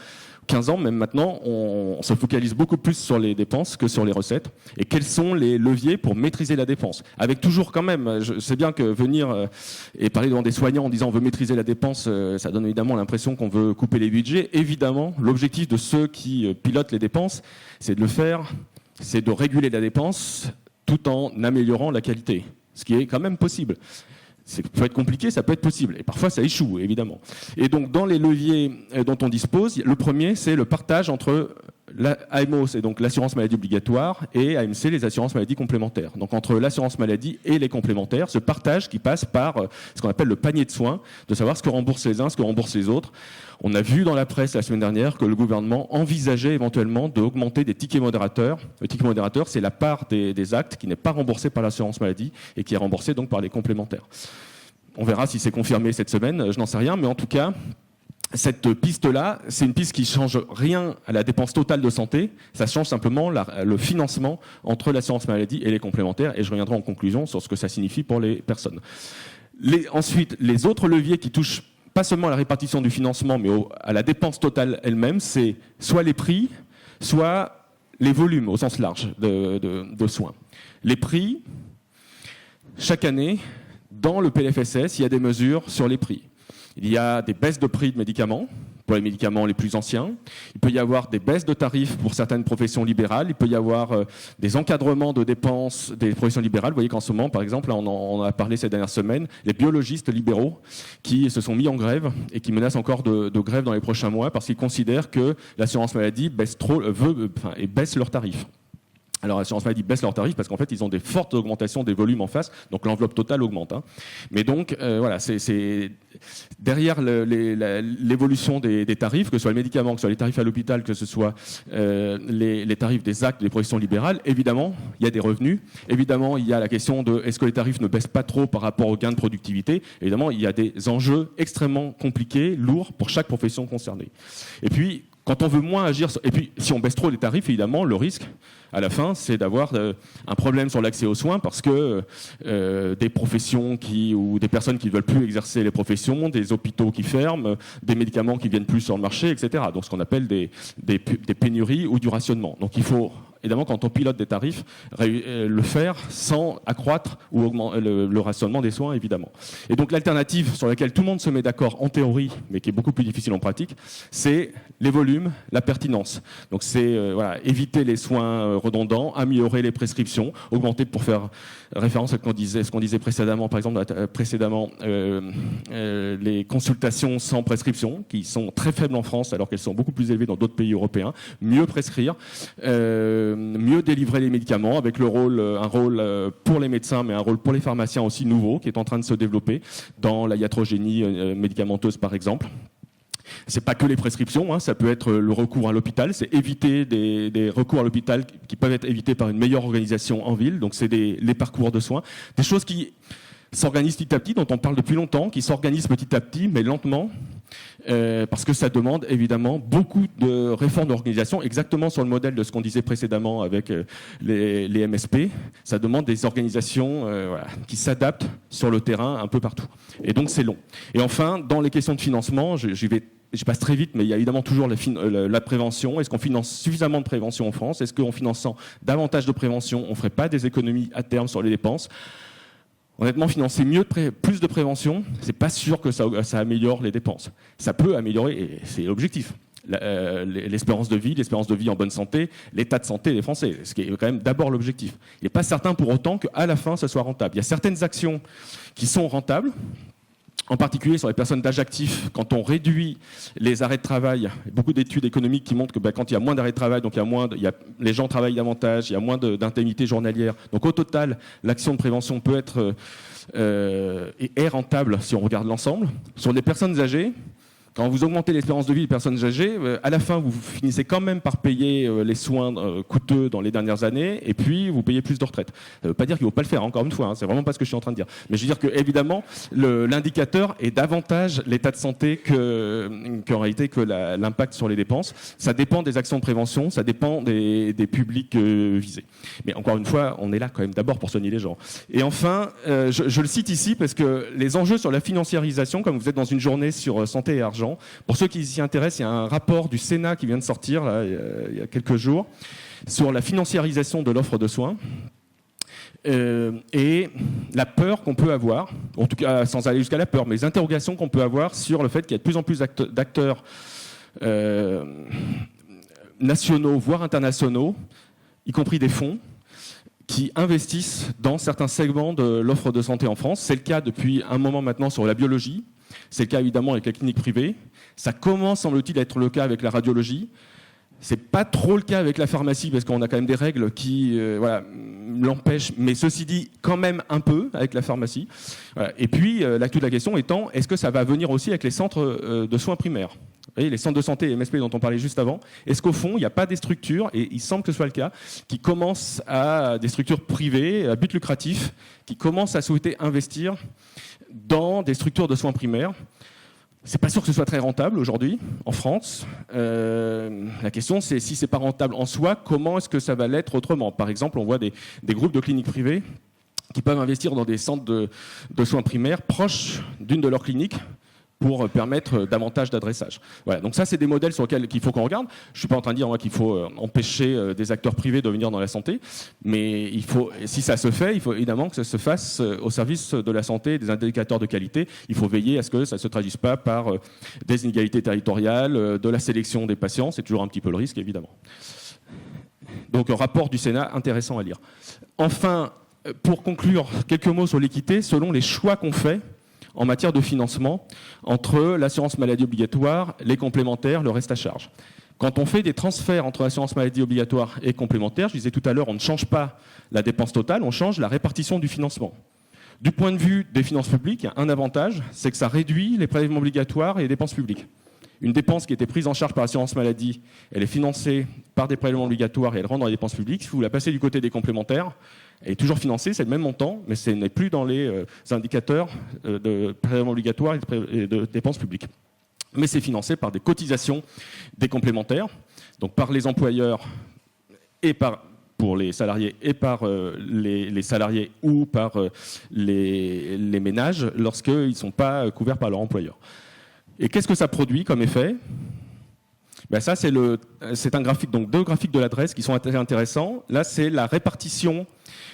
15 ans même maintenant, on se focalise beaucoup plus sur les dépenses que sur les recettes. Et quels sont les leviers pour maîtriser la dépense? Avec toujours quand même, je sais bien que venir et parler devant des soignants en disant on veut maîtriser la dépense, ça donne évidemment l'impression qu'on veut couper les budgets. Évidemment, l'objectif de ceux qui pilotent les dépenses, c'est de le faire, c'est de réguler la dépense tout en améliorant la qualité. Ce qui est quand même possible. Ça peut être compliqué, ça peut être possible. Et parfois, ça échoue, évidemment. Et donc, dans les leviers dont on dispose, le premier, c'est le partage entre l'AMO, c'est donc l'assurance maladie obligatoire, et AMC, les assurances maladie complémentaires. Donc, entre l'assurance maladie et les complémentaires, ce partage qui passe par ce qu'on appelle le panier de soins, de savoir ce que remboursent les uns, ce que remboursent les autres. On a vu dans la presse la semaine dernière que le gouvernement envisageait éventuellement d'augmenter des tickets modérateurs. Le ticket modérateur, c'est la part des actes qui n'est pas remboursée par l'assurance maladie et qui est remboursée donc par les complémentaires. On verra si c'est confirmé cette semaine, je n'en sais rien, mais en tout cas, cette piste-là, c'est une piste qui ne change rien à la dépense totale de santé, ça change simplement le financement entre l'assurance maladie et les complémentaires, et je reviendrai en conclusion sur ce que ça signifie pour les personnes. Ensuite, les autres leviers qui touchent pas seulement à la répartition du financement, mais à la dépense totale elle-même, c'est soit les prix, soit les volumes au sens large de soins. Les prix, chaque année, dans le PLFSS, il y a des mesures sur les prix. Il y a des baisses de prix de médicaments, pour les médicaments les plus anciens. Il peut y avoir des baisses de tarifs pour certaines professions libérales. Il peut y avoir des encadrements de dépenses des professions libérales. Vous voyez qu'en ce moment, par exemple, on en a parlé ces dernières semaines, les biologistes libéraux qui se sont mis en grève et qui menacent encore de grève dans les prochains mois parce qu'ils considèrent que l'assurance maladie baisse leurs tarifs. Alors l'assurance maladie baisse leurs tarifs parce qu'en fait ils ont des fortes augmentations des volumes en face, donc l'enveloppe totale augmente. Mais donc voilà, c'est derrière l'évolution des tarifs, que ce soit les médicaments, que ce soit les tarifs à l'hôpital, que ce soit les tarifs des actes des professions libérales, évidemment il y a des revenus, évidemment il y a la question de est-ce que les tarifs ne baissent pas trop par rapport aux gains de productivité, évidemment il y a des enjeux extrêmement compliqués, lourds pour chaque profession concernée. Et puis quand on veut moins agir, et puis si on baisse trop les tarifs, évidemment, le risque, à la fin, c'est d'avoir un problème sur l'accès aux soins parce que des professions ou des personnes qui ne veulent plus exercer les professions, des hôpitaux qui ferment, des médicaments qui viennent plus sur le marché, etc. Donc ce qu'on appelle des pénuries ou du rationnement. Donc il faut, évidemment, quand on pilote des tarifs, le faire sans accroître ou augmenter le rationnement des soins, évidemment. Et donc l'alternative sur laquelle tout le monde se met d'accord en théorie, mais qui est beaucoup plus difficile en pratique, c'est les volumes, la pertinence. Donc c'est éviter les soins redondants, améliorer les prescriptions, augmenter, pour faire référence à ce qu'on disait précédemment, par exemple, les consultations sans prescription, qui sont très faibles en France alors qu'elles sont beaucoup plus élevées dans d'autres pays européens, mieux prescrire, mieux délivrer les médicaments, avec un rôle pour les médecins, mais un rôle pour les pharmaciens aussi nouveau, qui est en train de se développer dans la iatrogénie médicamenteuse, par exemple. C'est pas que les prescriptions, ça peut être le recours à l'hôpital, c'est éviter des recours à l'hôpital qui peuvent être évités par une meilleure organisation en ville, donc c'est les parcours de soins, des choses qui s'organisent petit à petit, dont on parle depuis longtemps, qui s'organisent petit à petit, mais lentement, parce que ça demande évidemment beaucoup de réformes d'organisation, exactement sur le modèle de ce qu'on disait précédemment avec les MSP. Ça demande des organisations qui s'adaptent sur le terrain un peu partout. Et donc c'est long. Et enfin, dans les questions de financement, je passe très vite, mais il y a évidemment toujours la prévention. Est-ce qu'on finance suffisamment de prévention en France? Est-ce qu'en finançant davantage de prévention, on ne ferait pas des économies à terme sur les dépenses? Honnêtement, financer plus de prévention, c'est pas sûr que ça améliore les dépenses. Ça peut améliorer, et c'est l'objectif, l'espérance de vie en bonne santé, l'état de santé des Français, ce qui est quand même d'abord l'objectif. Il n'est pas certain pour autant qu'à la fin, ça soit rentable. Il y a certaines actions qui sont rentables. en particulier sur les personnes d'âge actif, quand on réduit les arrêts de travail, beaucoup d'études économiques qui montrent que quand il y a moins d'arrêts de travail, donc les gens travaillent davantage, il y a moins d'indemnités journalières. Donc au total, l'action de prévention peut être et est rentable si on regarde l'ensemble. Sur les personnes âgées, quand vous augmentez l'espérance de vie des personnes âgées, à la fin, vous finissez quand même par payer les soins coûteux dans les dernières années, et puis vous payez plus de retraite. Ça ne veut pas dire qu'il ne faut pas le faire, encore une fois, hein, c'est vraiment pas ce que je suis en train de dire. Mais je veux dire que, évidemment, l'indicateur est davantage l'état de santé qu'en réalité que l'impact sur les dépenses. Ça dépend des actions de prévention, ça dépend des publics visés. Mais encore une fois, on est là quand même d'abord pour soigner les gens. Et enfin, je le cite ici parce que les enjeux sur la financiarisation, comme vous êtes dans une journée sur santé et argent, pour ceux qui s'y intéressent, il y a un rapport du Sénat qui vient de sortir là, il y a quelques jours sur la financiarisation de l'offre de soins et la peur qu'on peut avoir, en tout cas sans aller jusqu'à la peur, mais les interrogations qu'on peut avoir sur le fait qu'il y a de plus en plus d'acteurs nationaux, voire internationaux, y compris des fonds, qui investissent dans certains segments de l'offre de santé en France. C'est le cas depuis un moment maintenant sur la biologie. C'est le cas évidemment avec les cliniques privées. Ça commence, semble-t-il, à être le cas avec la radiologie. C'est pas trop le cas avec la pharmacie parce qu'on a quand même des règles qui l'empêchent. Mais ceci dit, quand même un peu avec la pharmacie. Voilà. Et puis, l'actu de la question étant, est-ce que ça va venir aussi avec les centres de soins primaires ? Vous voyez, les centres de santé et MSP dont on parlait juste avant. Est-ce qu'au fond, il n'y a pas des structures, et il semble que ce soit le cas, qui commencent des structures privées, à but lucratif, qui commencent à souhaiter investir dans des structures de soins primaires? C'est pas sûr que ce soit très rentable aujourd'hui en France. La question, c'est si c'est pas rentable en soi, comment est-ce que ça va l'être autrement ? Par exemple, on voit des groupes de cliniques privées qui peuvent investir dans des centres de soins primaires proches d'une de leurs cliniques pour permettre davantage d'adressage. Voilà, donc ça, c'est des modèles sur lesquels il faut qu'on regarde. Je ne suis pas en train de dire moi, qu'il faut empêcher des acteurs privés de venir dans la santé, mais si ça se fait, il faut évidemment que ça se fasse au service de la santé, des indicateurs de qualité. Il faut veiller à ce que ça ne se traduise pas par des inégalités territoriales, de la sélection des patients. C'est toujours un petit peu le risque, évidemment. Donc, un rapport du Sénat intéressant à lire. Enfin, pour conclure, quelques mots sur l'équité, selon les choix qu'on fait en matière de financement entre l'assurance maladie obligatoire, les complémentaires, le reste à charge. Quand on fait des transferts entre l'assurance maladie obligatoire et complémentaire, je disais tout à l'heure, on ne change pas la dépense totale, on change la répartition du financement. Du point de vue des finances publiques, il y a un avantage, c'est que ça réduit les prélèvements obligatoires et les dépenses publiques. Une dépense qui était prise en charge par l'assurance maladie, elle est financée par des prélèvements obligatoires et elle rentre dans les dépenses publiques. Si vous la passez du côté des complémentaires, elle est toujours financée, c'est le même montant, mais ce n'est plus dans les indicateurs de prélèvements obligatoires et de dépenses publiques. Mais c'est financé par des cotisations des complémentaires, donc par les employeurs et pour les salariés et par les salariés ou par les ménages lorsqu'ils ne sont pas couverts par leur employeur. Et qu'est-ce que ça produit comme effet ? Ben ça, c'est un graphique, donc deux graphiques de l'adresse qui sont intéressants. Là, c'est la répartition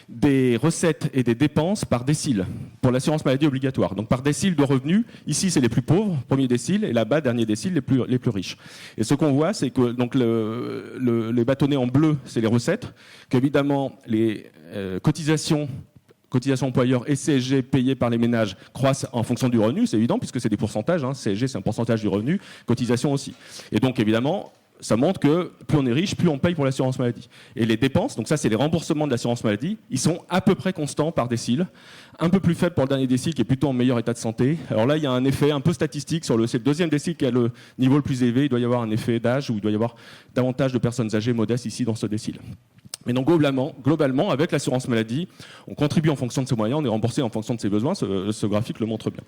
des recettes et des dépenses par décile pour l'assurance maladie obligatoire. Donc par décile de revenus, ici c'est les plus pauvres, premier décile, et là-bas, dernier décile, les plus riches. Et ce qu'on voit, c'est que donc, les bâtonnets en bleu, c'est les recettes, qu'évidemment les cotisations employeurs et CSG payées par les ménages croissent en fonction du revenu, c'est évident, puisque c'est des pourcentages, hein. CSG c'est un pourcentage du revenu, cotisation aussi. Et donc évidemment, ça montre que plus on est riche, plus on paye pour l'assurance maladie. Et les dépenses, donc ça c'est les remboursements de l'assurance maladie, ils sont à peu près constants par décile, un peu plus faible pour le dernier décile qui est plutôt en meilleur état de santé. Alors là il y a un effet un peu statistique, c'est le deuxième décile qui a le niveau le plus élevé, il doit y avoir un effet d'âge, ou il doit y avoir davantage de personnes âgées modestes ici dans ce décile. Mais donc globalement, avec l'assurance maladie, on contribue en fonction de ses moyens, on est remboursé en fonction de ses besoins, ce graphique le montre bien.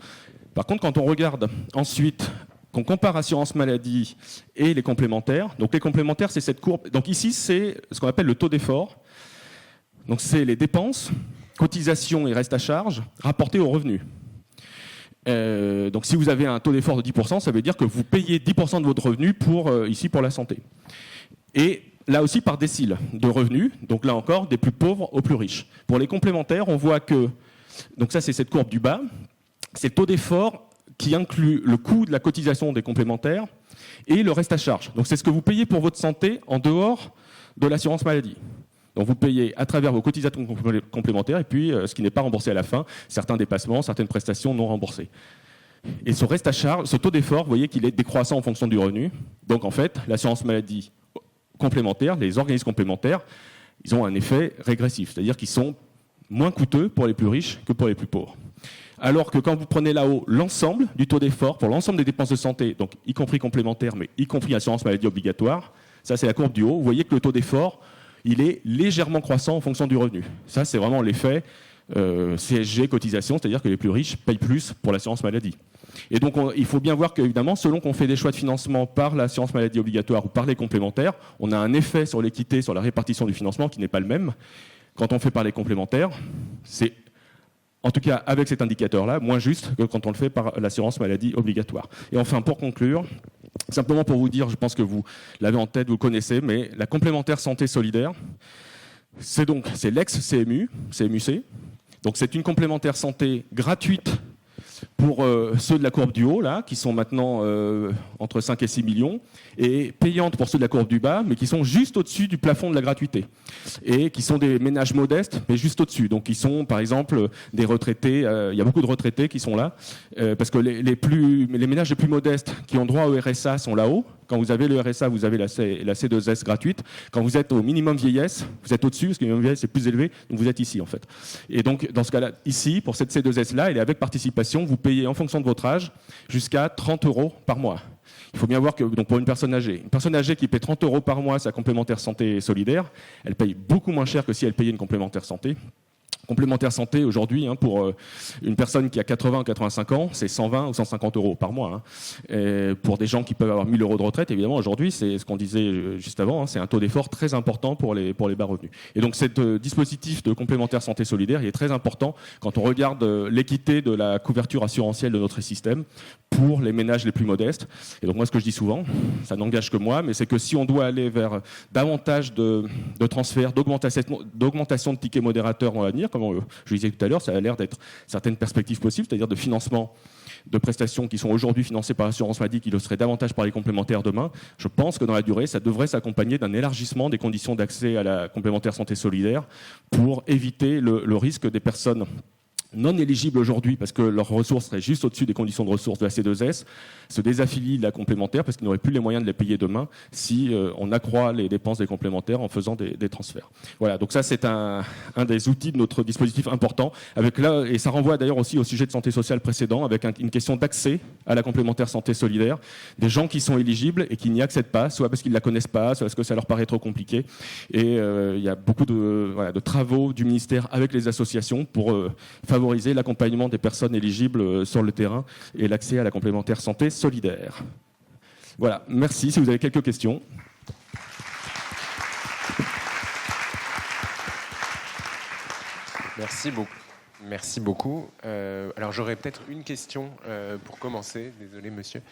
Par contre, quand on regarde ensuite, qu'on compare assurance maladie et les complémentaires, donc les complémentaires, c'est cette courbe. Donc ici, c'est ce qu'on appelle le taux d'effort. Donc c'est les dépenses, cotisations et reste à charge rapportés aux revenus. Donc si vous avez un taux d'effort de 10%, ça veut dire que vous payez 10% de votre revenu pour la santé. Et là aussi par décile de revenus, donc là encore des plus pauvres aux plus riches. Pour les complémentaires, on voit que, donc ça c'est cette courbe du bas, c'est le taux d'effort qui inclut le coût de la cotisation des complémentaires et le reste à charge. Donc c'est ce que vous payez pour votre santé en dehors de l'assurance maladie. Donc vous payez à travers vos cotisations complémentaires et puis ce qui n'est pas remboursé à la fin, certains dépassements, certaines prestations non remboursées. Et ce reste à charge, ce taux d'effort, vous voyez qu'il est décroissant en fonction du revenu. Donc en fait, l'assurance maladie complémentaire, les organismes complémentaires, ils ont un effet régressif, c'est-à-dire qu'ils sont moins coûteux pour les plus riches que pour les plus pauvres. Alors que quand vous prenez là-haut l'ensemble du taux d'effort pour l'ensemble des dépenses de santé, donc y compris complémentaires, mais y compris assurance maladie obligatoire, ça c'est la courbe du haut, vous voyez que le taux d'effort, il est légèrement croissant en fonction du revenu. Ça c'est vraiment l'effet CSG, cotisation, c'est-à-dire que les plus riches payent plus pour l'assurance maladie. Et donc il faut bien voir qu'évidemment, selon qu'on fait des choix de financement par l'assurance maladie obligatoire ou par les complémentaires, on a un effet sur l'équité, sur la répartition du financement qui n'est pas le même. Quand on fait par les complémentaires, c'est en tout cas avec cet indicateur-là, moins juste que quand on le fait par l'assurance maladie obligatoire. Et enfin, pour conclure, simplement pour vous dire, je pense que vous l'avez en tête, vous le connaissez, mais la complémentaire santé solidaire, c'est l'ex-CMU, CMUC. Donc c'est une complémentaire santé gratuite pour ceux de la courbe du haut, là, qui sont maintenant entre 5 et 6 millions, et payante pour ceux de la courbe du bas, mais qui sont juste au-dessus du plafond de la gratuité, et qui sont des ménages modestes, mais juste au-dessus. Donc ils sont, par exemple, des retraités, il y a beaucoup de retraités qui sont là, parce que les ménages les plus modestes qui ont droit au RSA sont là-haut. Quand vous avez le RSA, vous avez la C2S gratuite. Quand vous êtes au minimum vieillesse, vous êtes au-dessus, parce que le minimum vieillesse est plus élevé, donc vous êtes ici en fait. Et donc dans ce cas-là, ici, pour cette C2S-là, elle est avec participation, vous payez en fonction de votre âge jusqu'à 30 € par mois. Il faut bien voir que donc pour une personne âgée qui paie 30 € par mois sa complémentaire santé solidaire, elle paye beaucoup moins cher que si elle payait une complémentaire santé. Complémentaire santé, aujourd'hui, pour une personne qui a 80 ou 85 ans, c'est 120 ou 150 € par mois. Et pour des gens qui peuvent avoir 1 000 € de retraite, évidemment, aujourd'hui, c'est ce qu'on disait juste avant, c'est un taux d'effort très important pour les bas revenus. Et donc, ce dispositif de complémentaire santé solidaire, il est très important quand on regarde l'équité de la couverture assurantielle de notre système pour les ménages les plus modestes. Et donc, moi, ce que je dis souvent, ça n'engage que moi, mais c'est que si on doit aller vers davantage de transferts, d'augmentation de tickets modérateurs dans l'avenir, comme je le disais tout à l'heure, ça a l'air d'être certaines perspectives possibles, c'est-à-dire de financement de prestations qui sont aujourd'hui financées par l'assurance maladie, qui le seraient davantage par les complémentaires demain. Je pense que dans la durée, ça devrait s'accompagner d'un élargissement des conditions d'accès à la complémentaire santé solidaire pour éviter le risque des personnes non éligibles aujourd'hui parce que leurs ressources seraient juste au-dessus des conditions de ressources de la C2S, se désaffilient de la complémentaire parce qu'ils n'auraient plus les moyens de les payer demain si on accroît les dépenses des complémentaires en faisant des transferts. Voilà, donc ça c'est un des outils de notre dispositif important, et ça renvoie d'ailleurs aussi au sujet de santé sociale précédent, avec une question d'accès à la complémentaire santé solidaire, des gens qui sont éligibles et qui n'y accèdent pas, soit parce qu'ils ne la connaissent pas, soit parce que ça leur paraît trop compliqué. Et il y a beaucoup de travaux du ministère avec les associations pour favoriser l'accompagnement des personnes éligibles sur le terrain et l'accès à la complémentaire santé solidaire. Voilà, merci. Si vous avez quelques questions. Merci beaucoup. Merci beaucoup. Alors j'aurais peut-être une question pour commencer. Désolé monsieur.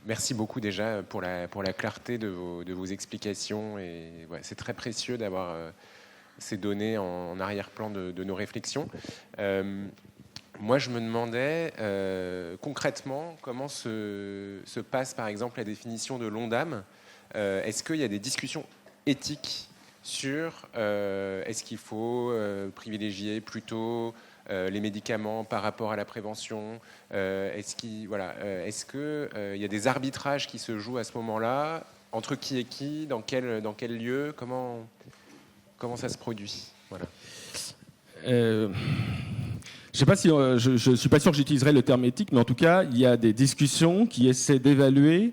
Merci beaucoup déjà pour la clarté de vos explications. Et ouais, c'est très précieux d'avoir ces données en arrière-plan de nos réflexions. Moi, je me demandais concrètement comment se passe, par exemple, la définition de l'ONDAM. Est-ce qu'il y a des discussions éthiques sur est-ce qu'il faut privilégier plutôt les médicaments par rapport à la prévention? Est-ce qu'il y a des arbitrages qui se jouent à ce moment-là? Entre qui et qui? Dans quel lieu? Comment ça se produit? Voilà. Je sais pas si je suis pas sûr que j'utiliserai le terme éthique, mais en tout cas, il y a des discussions qui essaient d'évaluer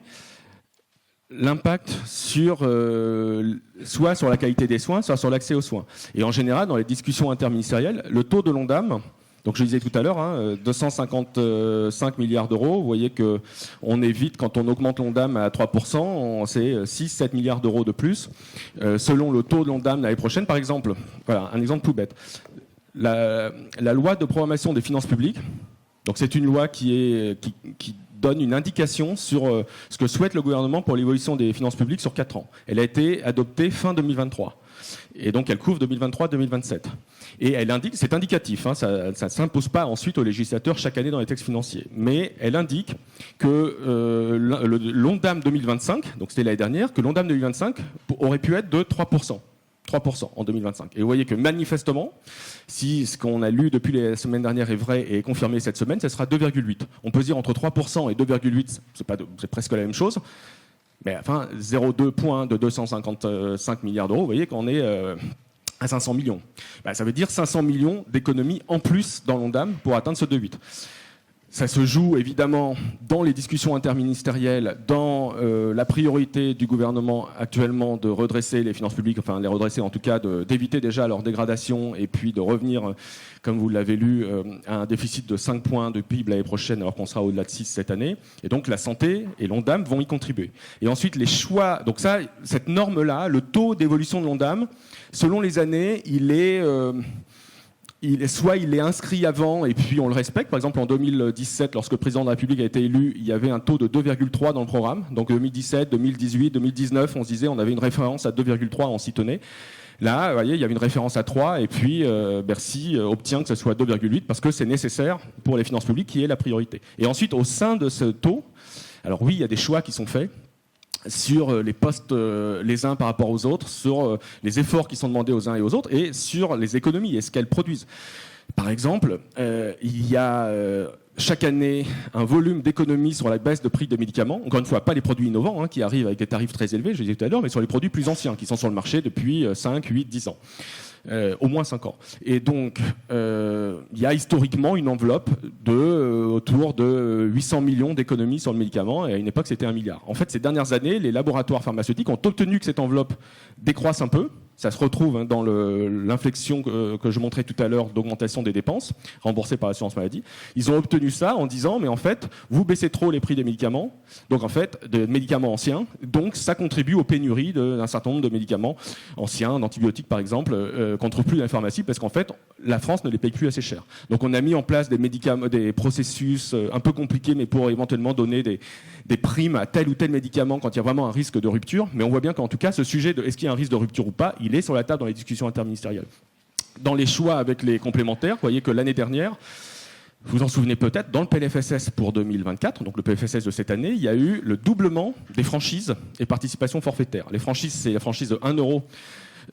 l'impact soit sur la qualité des soins, soit sur l'accès aux soins. Et en général, dans les discussions interministérielles, le taux de l'ONDAM, donc je le disais tout à l'heure, 255 milliards d'euros, vous voyez qu'on évite, quand on augmente l'ONDAM à 3%, c'est 6-7 milliards d'euros de plus, selon le taux de l'ONDAM l'année prochaine. Par exemple, voilà, un exemple tout bête. La loi de programmation des finances publiques, donc c'est une loi qui donne une indication sur ce que souhaite le gouvernement pour l'évolution des finances publiques sur 4 ans. Elle a été adoptée fin 2023. Et donc elle couvre 2023-2027. Et elle indique, c'est indicatif, ça ne s'impose pas ensuite aux législateurs chaque année dans les textes financiers, mais elle indique que l'ONDAM 2025, donc c'était l'année dernière, que l'ONDAM 2025 aurait pu être de 3%. 3% en 2025. Et vous voyez que manifestement, si ce qu'on a lu depuis la semaine dernière est vrai et est confirmé cette semaine, ce sera 2,8. On peut se dire entre 3% et 2,8, c'est presque la même chose. Mais enfin, 0,2 points de 255 milliards d'euros, vous voyez qu'on est à 500 millions. Ça veut dire 500 millions d'économies en plus dans l'Ondam pour atteindre ce 2,8. Ça se joue évidemment dans les discussions interministérielles, dans la priorité du gouvernement actuellement de redresser les finances publiques, enfin les redresser en tout cas, d'éviter déjà leur dégradation et puis de revenir, comme vous l'avez lu, à un déficit de 5 points de PIB l'année prochaine alors qu'on sera au-delà de 6 cette année. Et donc la santé et l'Ondam vont y contribuer. Et ensuite les choix, donc ça, cette norme-là, le taux d'évolution de l'Ondam, selon les années, il est inscrit avant et puis on le respecte. Par exemple, en 2017, lorsque le président de la République a été élu, il y avait un taux de 2,3 dans le programme. Donc 2017, 2018, 2019, on se disait on avait une référence à 2,3, on s'y tenait. Là, vous voyez, il y avait une référence à 3 et puis Bercy obtient que ce soit 2,8 parce que c'est nécessaire pour les finances publiques qui est la priorité. Et ensuite, au sein de ce taux, alors oui, il y a des choix qui sont faits sur les postes les uns par rapport aux autres, sur les efforts qui sont demandés aux uns et aux autres, et sur les économies et ce qu'elles produisent. Par exemple, il y a chaque année un volume d'économies sur la baisse de prix des médicaments. Encore une fois, pas les produits innovants qui arrivent avec des tarifs très élevés, je l'ai dit tout à l'heure, mais sur les produits plus anciens qui sont sur le marché depuis 5, 8, 10 ans. Au moins 5 ans. Et donc, il y a historiquement une enveloppe autour de 800 millions d'économies sur le médicament, et à une époque, c'était 1 milliard. En fait, ces dernières années, les laboratoires pharmaceutiques ont obtenu que cette enveloppe décroisse un peu. Ça se retrouve dans l'inflexion que je montrais tout à l'heure d'augmentation des dépenses remboursées par l'assurance maladie. Ils ont obtenu ça en disant, mais en fait, vous baissez trop les prix des médicaments, donc en fait, des médicaments anciens, donc ça contribue aux pénuries d'un certain nombre de médicaments anciens, d'antibiotiques par exemple, qu'on ne trouve plus dans les pharmacies, parce qu'en fait, la France ne les paye plus assez cher. Donc on a mis en place des processus un peu compliqués, mais pour éventuellement donner des primes à tel ou tel médicament quand il y a vraiment un risque de rupture. Mais on voit bien qu'en tout cas, ce sujet de est-ce qu'il y a un risque de rupture ou pas, il est sur la table dans les discussions interministérielles. Dans les choix avec les complémentaires, vous voyez que l'année dernière, vous vous en souvenez peut-être, dans le PLFSS pour 2024, donc le PLFSS de cette année, il y a eu le doublement des franchises et participations forfaitaires. Les franchises, c'est la franchise de 1 euro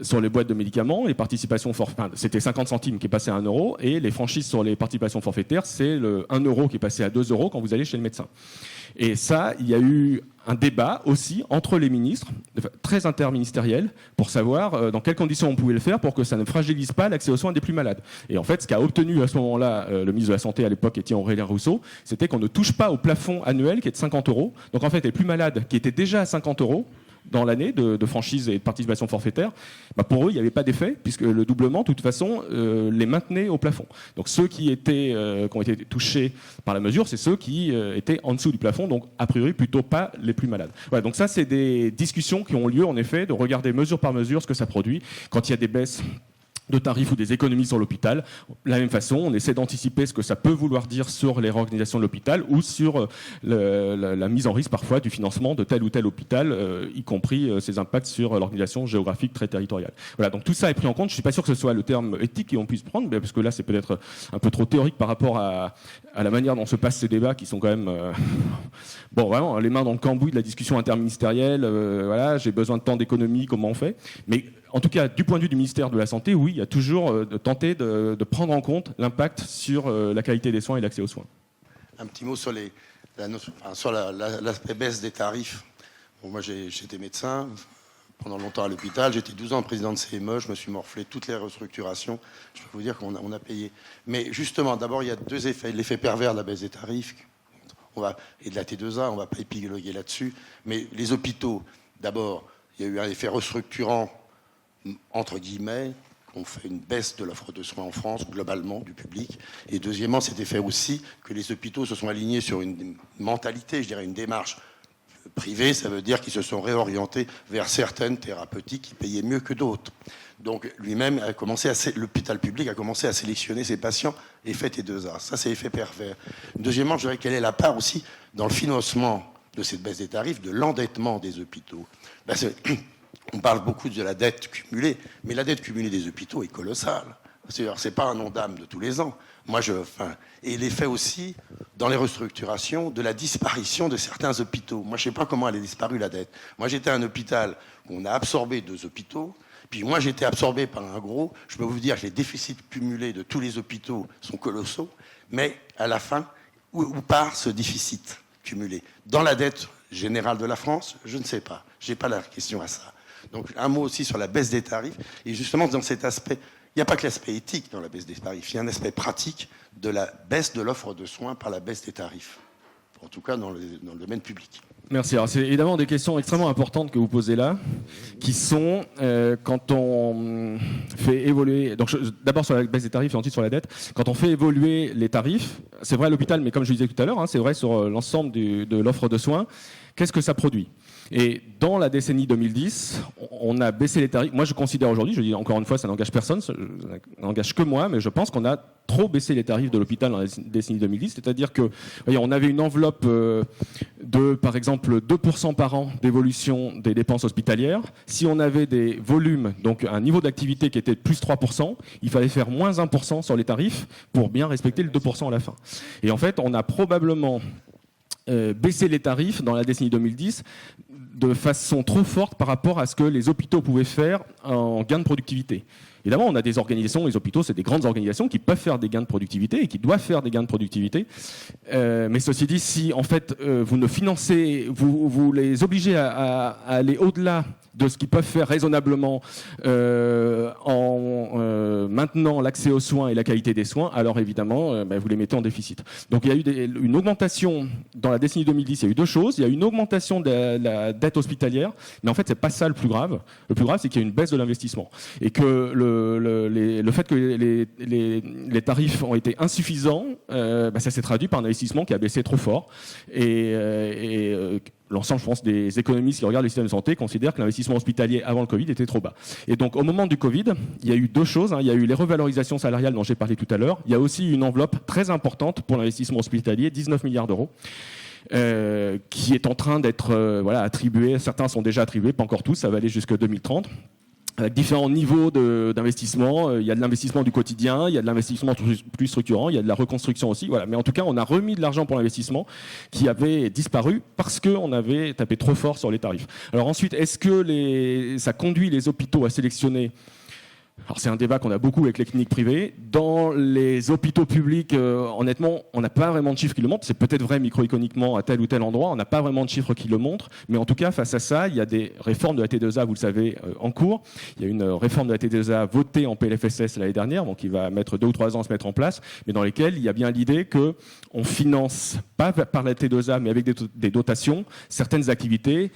sur les boîtes de médicaments, les participations c'était 50 centimes qui est passé à 1 euro, et les franchises sur les participations forfaitaires, c'est le 1 euro qui est passé à 2 euros quand vous allez chez le médecin. Et ça, il y a eu un débat aussi entre les ministres, très interministériel, pour savoir dans quelles conditions on pouvait le faire pour que ça ne fragilise pas l'accès aux soins des plus malades. Et en fait, ce qu'a obtenu à ce moment-là le ministre de la Santé à l'époque, était Aurélien Rousseau, c'était qu'on ne touche pas au plafond annuel qui est de 50 euros. Donc en fait, les plus malades qui étaient déjà à 50 euros dans l'année de franchise et de participation forfaitaire, pour eux, il n'y avait pas d'effet, puisque le doublement, de toute façon, les maintenait au plafond. Donc ceux qui ont été touchés par la mesure, c'est ceux qui étaient en dessous du plafond, donc a priori plutôt pas les plus malades. Voilà, donc ça, c'est des discussions qui ont lieu, en effet, de regarder mesure par mesure ce que ça produit. Quand il y a des baisses de tarifs ou des économies sur l'hôpital. De la même façon, on essaie d'anticiper ce que ça peut vouloir dire sur les réorganisations de l'hôpital ou sur la mise en risque parfois du financement de tel ou tel hôpital, y compris ses impacts sur l'organisation géographique très territoriale. Voilà, donc tout ça est pris en compte. Je ne suis pas sûr que ce soit le terme éthique qu'on puisse prendre, parce que là c'est peut-être un peu trop théorique par rapport à la manière dont se passent ces débats qui sont quand même vraiment les mains dans le cambouis de la discussion interministérielle. Voilà, j'ai besoin de temps d'économie, comment on fait? Mais en tout cas, du point de vue du ministère de la Santé, oui, il y a toujours tenté de prendre en compte l'impact sur la qualité des soins et l'accès aux soins. Un petit mot sur l'aspect baisse des tarifs. Bon, moi, j'étais médecin pendant longtemps à l'hôpital. J'étais 12 ans président de CME. Je me suis morflé toutes les restructurations. Je peux vous dire qu'on a payé. Mais justement, d'abord, il y a deux effets. L'effet pervers de la baisse des tarifs et de la T2A, on ne va pas épiloguer là-dessus. Mais les hôpitaux, d'abord, il y a eu un effet restructurant entre guillemets, on fait une baisse de l'offre de soins en France, globalement, du public. Et deuxièmement, c'était fait aussi que les hôpitaux se sont alignés sur une mentalité, je dirais une démarche privée. Ça veut dire qu'ils se sont réorientés vers certaines thérapeutiques qui payaient mieux que d'autres. Donc lui-même, l'hôpital public a commencé à sélectionner ses patients et fait T2A. Ça, c'est effet pervers. Deuxièmement, je dirais quelle est la part aussi dans le financement de cette baisse des tarifs, de l'endettement des hôpitaux. On parle beaucoup de la dette cumulée, mais la dette cumulée des hôpitaux est colossale. C'est pas un Ondam de tous les ans. Et l'effet aussi, dans les restructurations, de la disparition de certains hôpitaux. Moi, je ne sais pas comment elle a disparu, la dette. Moi, j'étais à un hôpital où on a absorbé 2 hôpitaux, Puis moi, j'ai été absorbé par un gros. Je peux vous dire que les déficits cumulés de tous les hôpitaux sont colossaux. Mais à la fin, où part ce déficit cumulé? Dans la dette générale de la France? Je ne sais pas. Je n'ai pas la question à ça. Donc un mot aussi sur la baisse des tarifs. Et justement, dans cet aspect, il n'y a pas que l'aspect éthique dans la baisse des tarifs. Il y a un aspect pratique de la baisse de l'offre de soins par la baisse des tarifs. En tout cas, dans le domaine public. Merci. Alors, c'est évidemment des questions extrêmement importantes que vous posez là, qui sont, quand on fait évoluer, donc d'abord sur la baisse des tarifs et ensuite sur la dette, quand on fait évoluer les tarifs, c'est vrai à l'hôpital, mais comme je disais tout à l'heure, c'est vrai sur l'ensemble de l'offre de soins, qu'est-ce que ça produit? Et dans la décennie 2010, on a baissé les tarifs. Moi, je considère aujourd'hui, je dis encore une fois, ça n'engage personne, ça n'engage que moi, mais je pense qu'on a trop baissé les tarifs de l'hôpital dans la décennie 2010. C'est-à-dire que, voyez, on avait une enveloppe de, par exemple, 2% par an d'évolution des dépenses hospitalières. Si on avait des volumes, donc un niveau d'activité qui était de plus 3%, il fallait faire moins 1% sur les tarifs pour bien respecter le 2% à la fin. Et en fait, on a probablement baissé les tarifs dans la décennie 2010 de façon trop forte par rapport à ce que les hôpitaux pouvaient faire en gain de productivité. Évidemment, on a des organisations, les hôpitaux, c'est des grandes organisations qui peuvent faire des gains de productivité et qui doivent faire des gains de productivité. Mais ceci dit, si en fait vous ne financez, vous les obligez à aller au-delà de ce qu'ils peuvent faire raisonnablement en maintenant l'accès aux soins et la qualité des soins, alors évidemment, vous les mettez en déficit. Donc il y a eu une augmentation, dans la décennie 2010, il y a eu deux choses. Il y a eu une augmentation de la dette hospitalière, mais en fait, c'est pas ça le plus grave. Le plus grave, c'est qu'il y a une baisse de l'investissement. Et que le fait que les tarifs ont été insuffisants, ça s'est traduit par un investissement qui a baissé trop fort. L'ensemble, je pense, des économistes qui regardent le système de santé considèrent que l'investissement hospitalier avant le Covid était trop bas. Et donc, au moment du Covid, il y a eu deux choses. Il y a eu les revalorisations salariales dont j'ai parlé tout à l'heure. Il y a aussi une enveloppe très importante pour l'investissement hospitalier, 19 milliards d'euros. Qui est en train d'être attribué. Certains sont déjà attribués, pas encore tous, ça va aller jusqu'à 2030. Avec différents niveaux d'investissement. Il y a de l'investissement du quotidien, il y a de l'investissement plus structurant, il y a de la reconstruction aussi. Voilà. Mais en tout cas, on a remis de l'argent pour l'investissement qui avait disparu parce qu'on avait tapé trop fort sur les tarifs. Alors ensuite, est-ce que ça conduit les hôpitaux à sélectionner? Alors c'est un débat qu'on a beaucoup avec les cliniques privées. Dans les hôpitaux publics, honnêtement, on n'a pas vraiment de chiffres qui le montrent. C'est peut-être vrai microéconomiquement à tel ou tel endroit. On n'a pas vraiment de chiffres qui le montrent. Mais en tout cas, face à ça, il y a des réformes de la T2A, vous le savez, en cours. Il y a une réforme de la T2A votée en PLFSS l'année dernière, donc il va mettre 2 ou 3 ans à se mettre en place, mais dans lesquelles il y a bien l'idée qu'on finance, pas par la T2A, mais avec des dotations, certaines activités,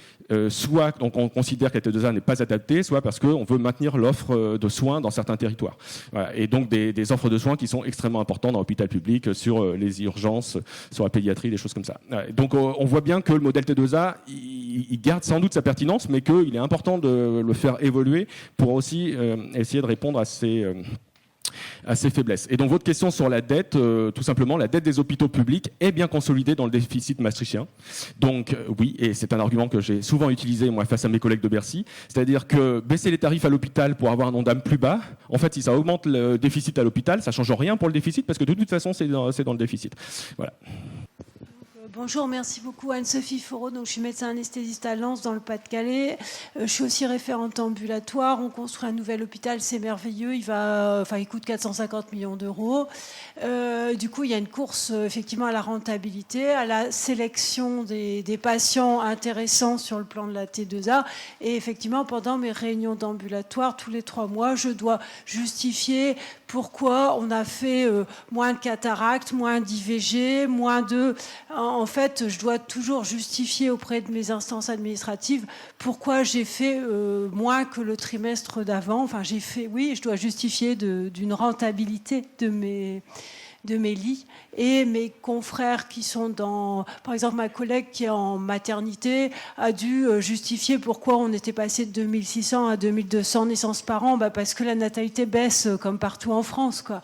soit donc on considère que la T2A n'est pas adaptée, soit parce qu'on veut maintenir l'offre de soins dans certains territoires. Voilà. Et donc des offres de soins qui sont extrêmement importantes dans l'hôpital public, sur les urgences, sur la pédiatrie, des choses comme ça. Voilà. Donc on voit bien que le modèle T2A, il garde sans doute sa pertinence, mais qu'il est important de le faire évoluer pour aussi essayer de répondre à ces faiblesses. Et donc votre question sur la dette, tout simplement, la dette des hôpitaux publics est bien consolidée dans le déficit maastrichtien. Donc oui, et c'est un argument que j'ai souvent utilisé moi face à mes collègues de Bercy, c'est-à-dire que baisser les tarifs à l'hôpital pour avoir un Ondam plus bas, en fait si ça augmente le déficit à l'hôpital, ça change rien pour le déficit parce que de toute façon c'est dans le déficit. Voilà. Bonjour, merci beaucoup Anne-Sophie Foreau. Donc, je suis médecin anesthésiste à Lens dans le Pas-de-Calais. Je suis aussi référente ambulatoire. On construit un nouvel hôpital, c'est merveilleux. Il coûte 450 millions d'euros. Du coup, il y a une course effectivement à la rentabilité, à la sélection des patients intéressants sur le plan de la T2A. Et effectivement, pendant mes réunions d'ambulatoire, tous les 3 mois, je dois justifier pourquoi on a fait moins de cataractes, moins d'IVG, moins de... En fait, je dois toujours justifier auprès de mes instances administratives pourquoi j'ai fait moins que le trimestre d'avant. Enfin, je dois justifier d'une rentabilité de mes lits. Et mes confrères qui sont par exemple, ma collègue qui est en maternité a dû justifier pourquoi on était passé de 2600 à 2200 naissances par an, parce que la natalité baisse comme partout en France, quoi.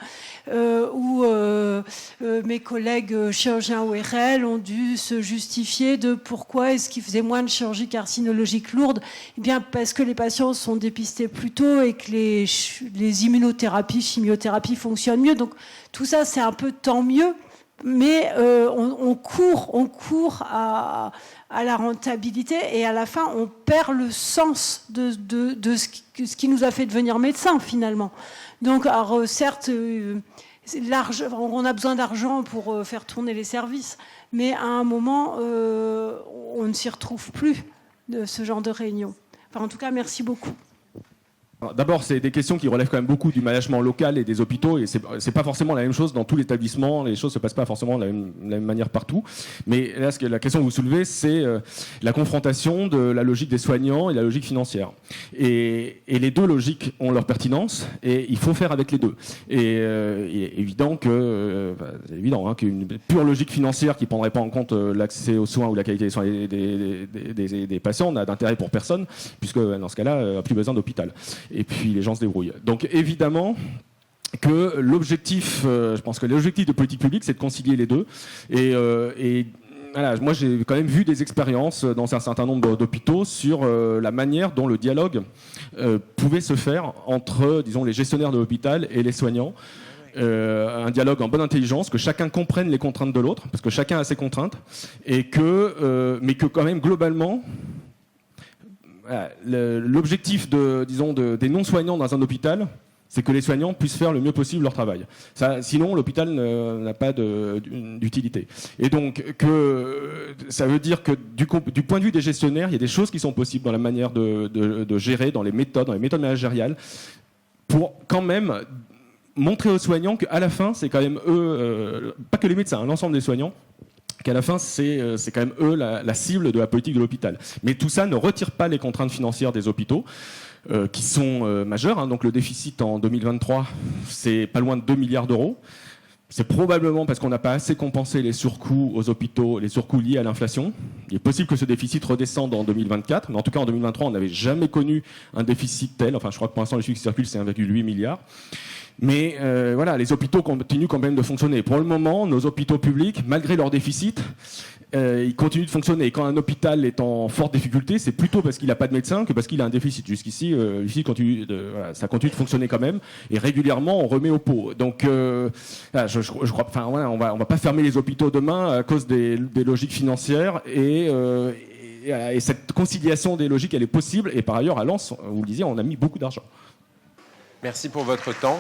Mes collègues chirurgiens ORL ont dû se justifier de pourquoi est-ce qu'ils faisaient moins de chirurgie carcinologique lourde. Eh bien, parce que les patients sont dépistés plus tôt et que les immunothérapies, chimiothérapies fonctionnent mieux. Donc, tout ça, c'est un peu tant mieux mais on court à la rentabilité et à la fin on perd le sens de ce qui nous a fait devenir médecin finalement. Donc alors, certes, on a besoin d'argent pour faire tourner les services, mais à un moment on ne s'y retrouve plus de ce genre de réunion. Enfin, en tout cas, merci beaucoup. D'abord, c'est des questions qui relèvent quand même beaucoup du management local et des hôpitaux, et c'est pas forcément la même chose dans tout l'établissement. Les choses se passent pas forcément de la même manière partout. Mais là, la question que vous soulevez, c'est la confrontation de la logique des soignants et la logique financière. Et les deux logiques ont leur pertinence, et il faut faire avec les deux. Et il est évident qu'une pure logique financière qui prendrait pas en compte l'accès aux soins ou la qualité des soins des patients n'a d'intérêt pour personne, puisque dans ce cas-là, on n'a plus besoin d'hôpital. Et puis les gens se débrouillent. Donc évidemment que l'objectif, je pense que l'objectif de politique publique, c'est de concilier les deux. Et voilà, moi j'ai quand même vu des expériences dans un certain nombre d'hôpitaux sur la manière dont le dialogue pouvait se faire entre, disons, les gestionnaires de l'hôpital et les soignants. Un dialogue en bonne intelligence, que chacun comprenne les contraintes de l'autre, parce que chacun a ses contraintes, et mais que quand même globalement, l'objectif des non-soignants dans un hôpital, c'est que les soignants puissent faire le mieux possible leur travail. Sinon, l'hôpital n'a pas d'utilité. Et donc, ça veut dire que du point de vue des gestionnaires, il y a des choses qui sont possibles dans la manière de gérer, dans les méthodes managériales, pour quand même montrer aux soignants qu'à la fin, c'est quand même eux, pas que les médecins, l'ensemble des soignants, qu'à la fin, c'est quand même eux la cible de la politique de l'hôpital. Mais tout ça ne retire pas les contraintes financières des hôpitaux, qui sont majeures. Donc le déficit en 2023, c'est pas loin de 2 milliards d'euros. C'est probablement parce qu'on n'a pas assez compensé les surcoûts aux hôpitaux, les surcoûts liés à l'inflation. Il est possible que ce déficit redescende en 2024, mais en tout cas en 2023, on n'avait jamais connu un déficit tel. Enfin, je crois que pour l'instant, les chiffres qui circulent, c'est 1,8 milliard. Mais voilà, les hôpitaux continuent quand même de fonctionner. Pour le moment, nos hôpitaux publics, malgré leur déficit, ils continuent de fonctionner. Et quand un hôpital est en forte difficulté, c'est plutôt parce qu'il n'a pas de médecin que parce qu'il a un déficit. Jusqu'ici, ça continue de fonctionner quand même. Et régulièrement, on remet au pot. Donc, je crois, enfin, voilà, on va pas fermer les hôpitaux demain à cause des logiques financières. Et cette conciliation des logiques, elle est possible. Et par ailleurs, à Lens, vous le disiez, on a mis beaucoup d'argent. Merci pour votre temps.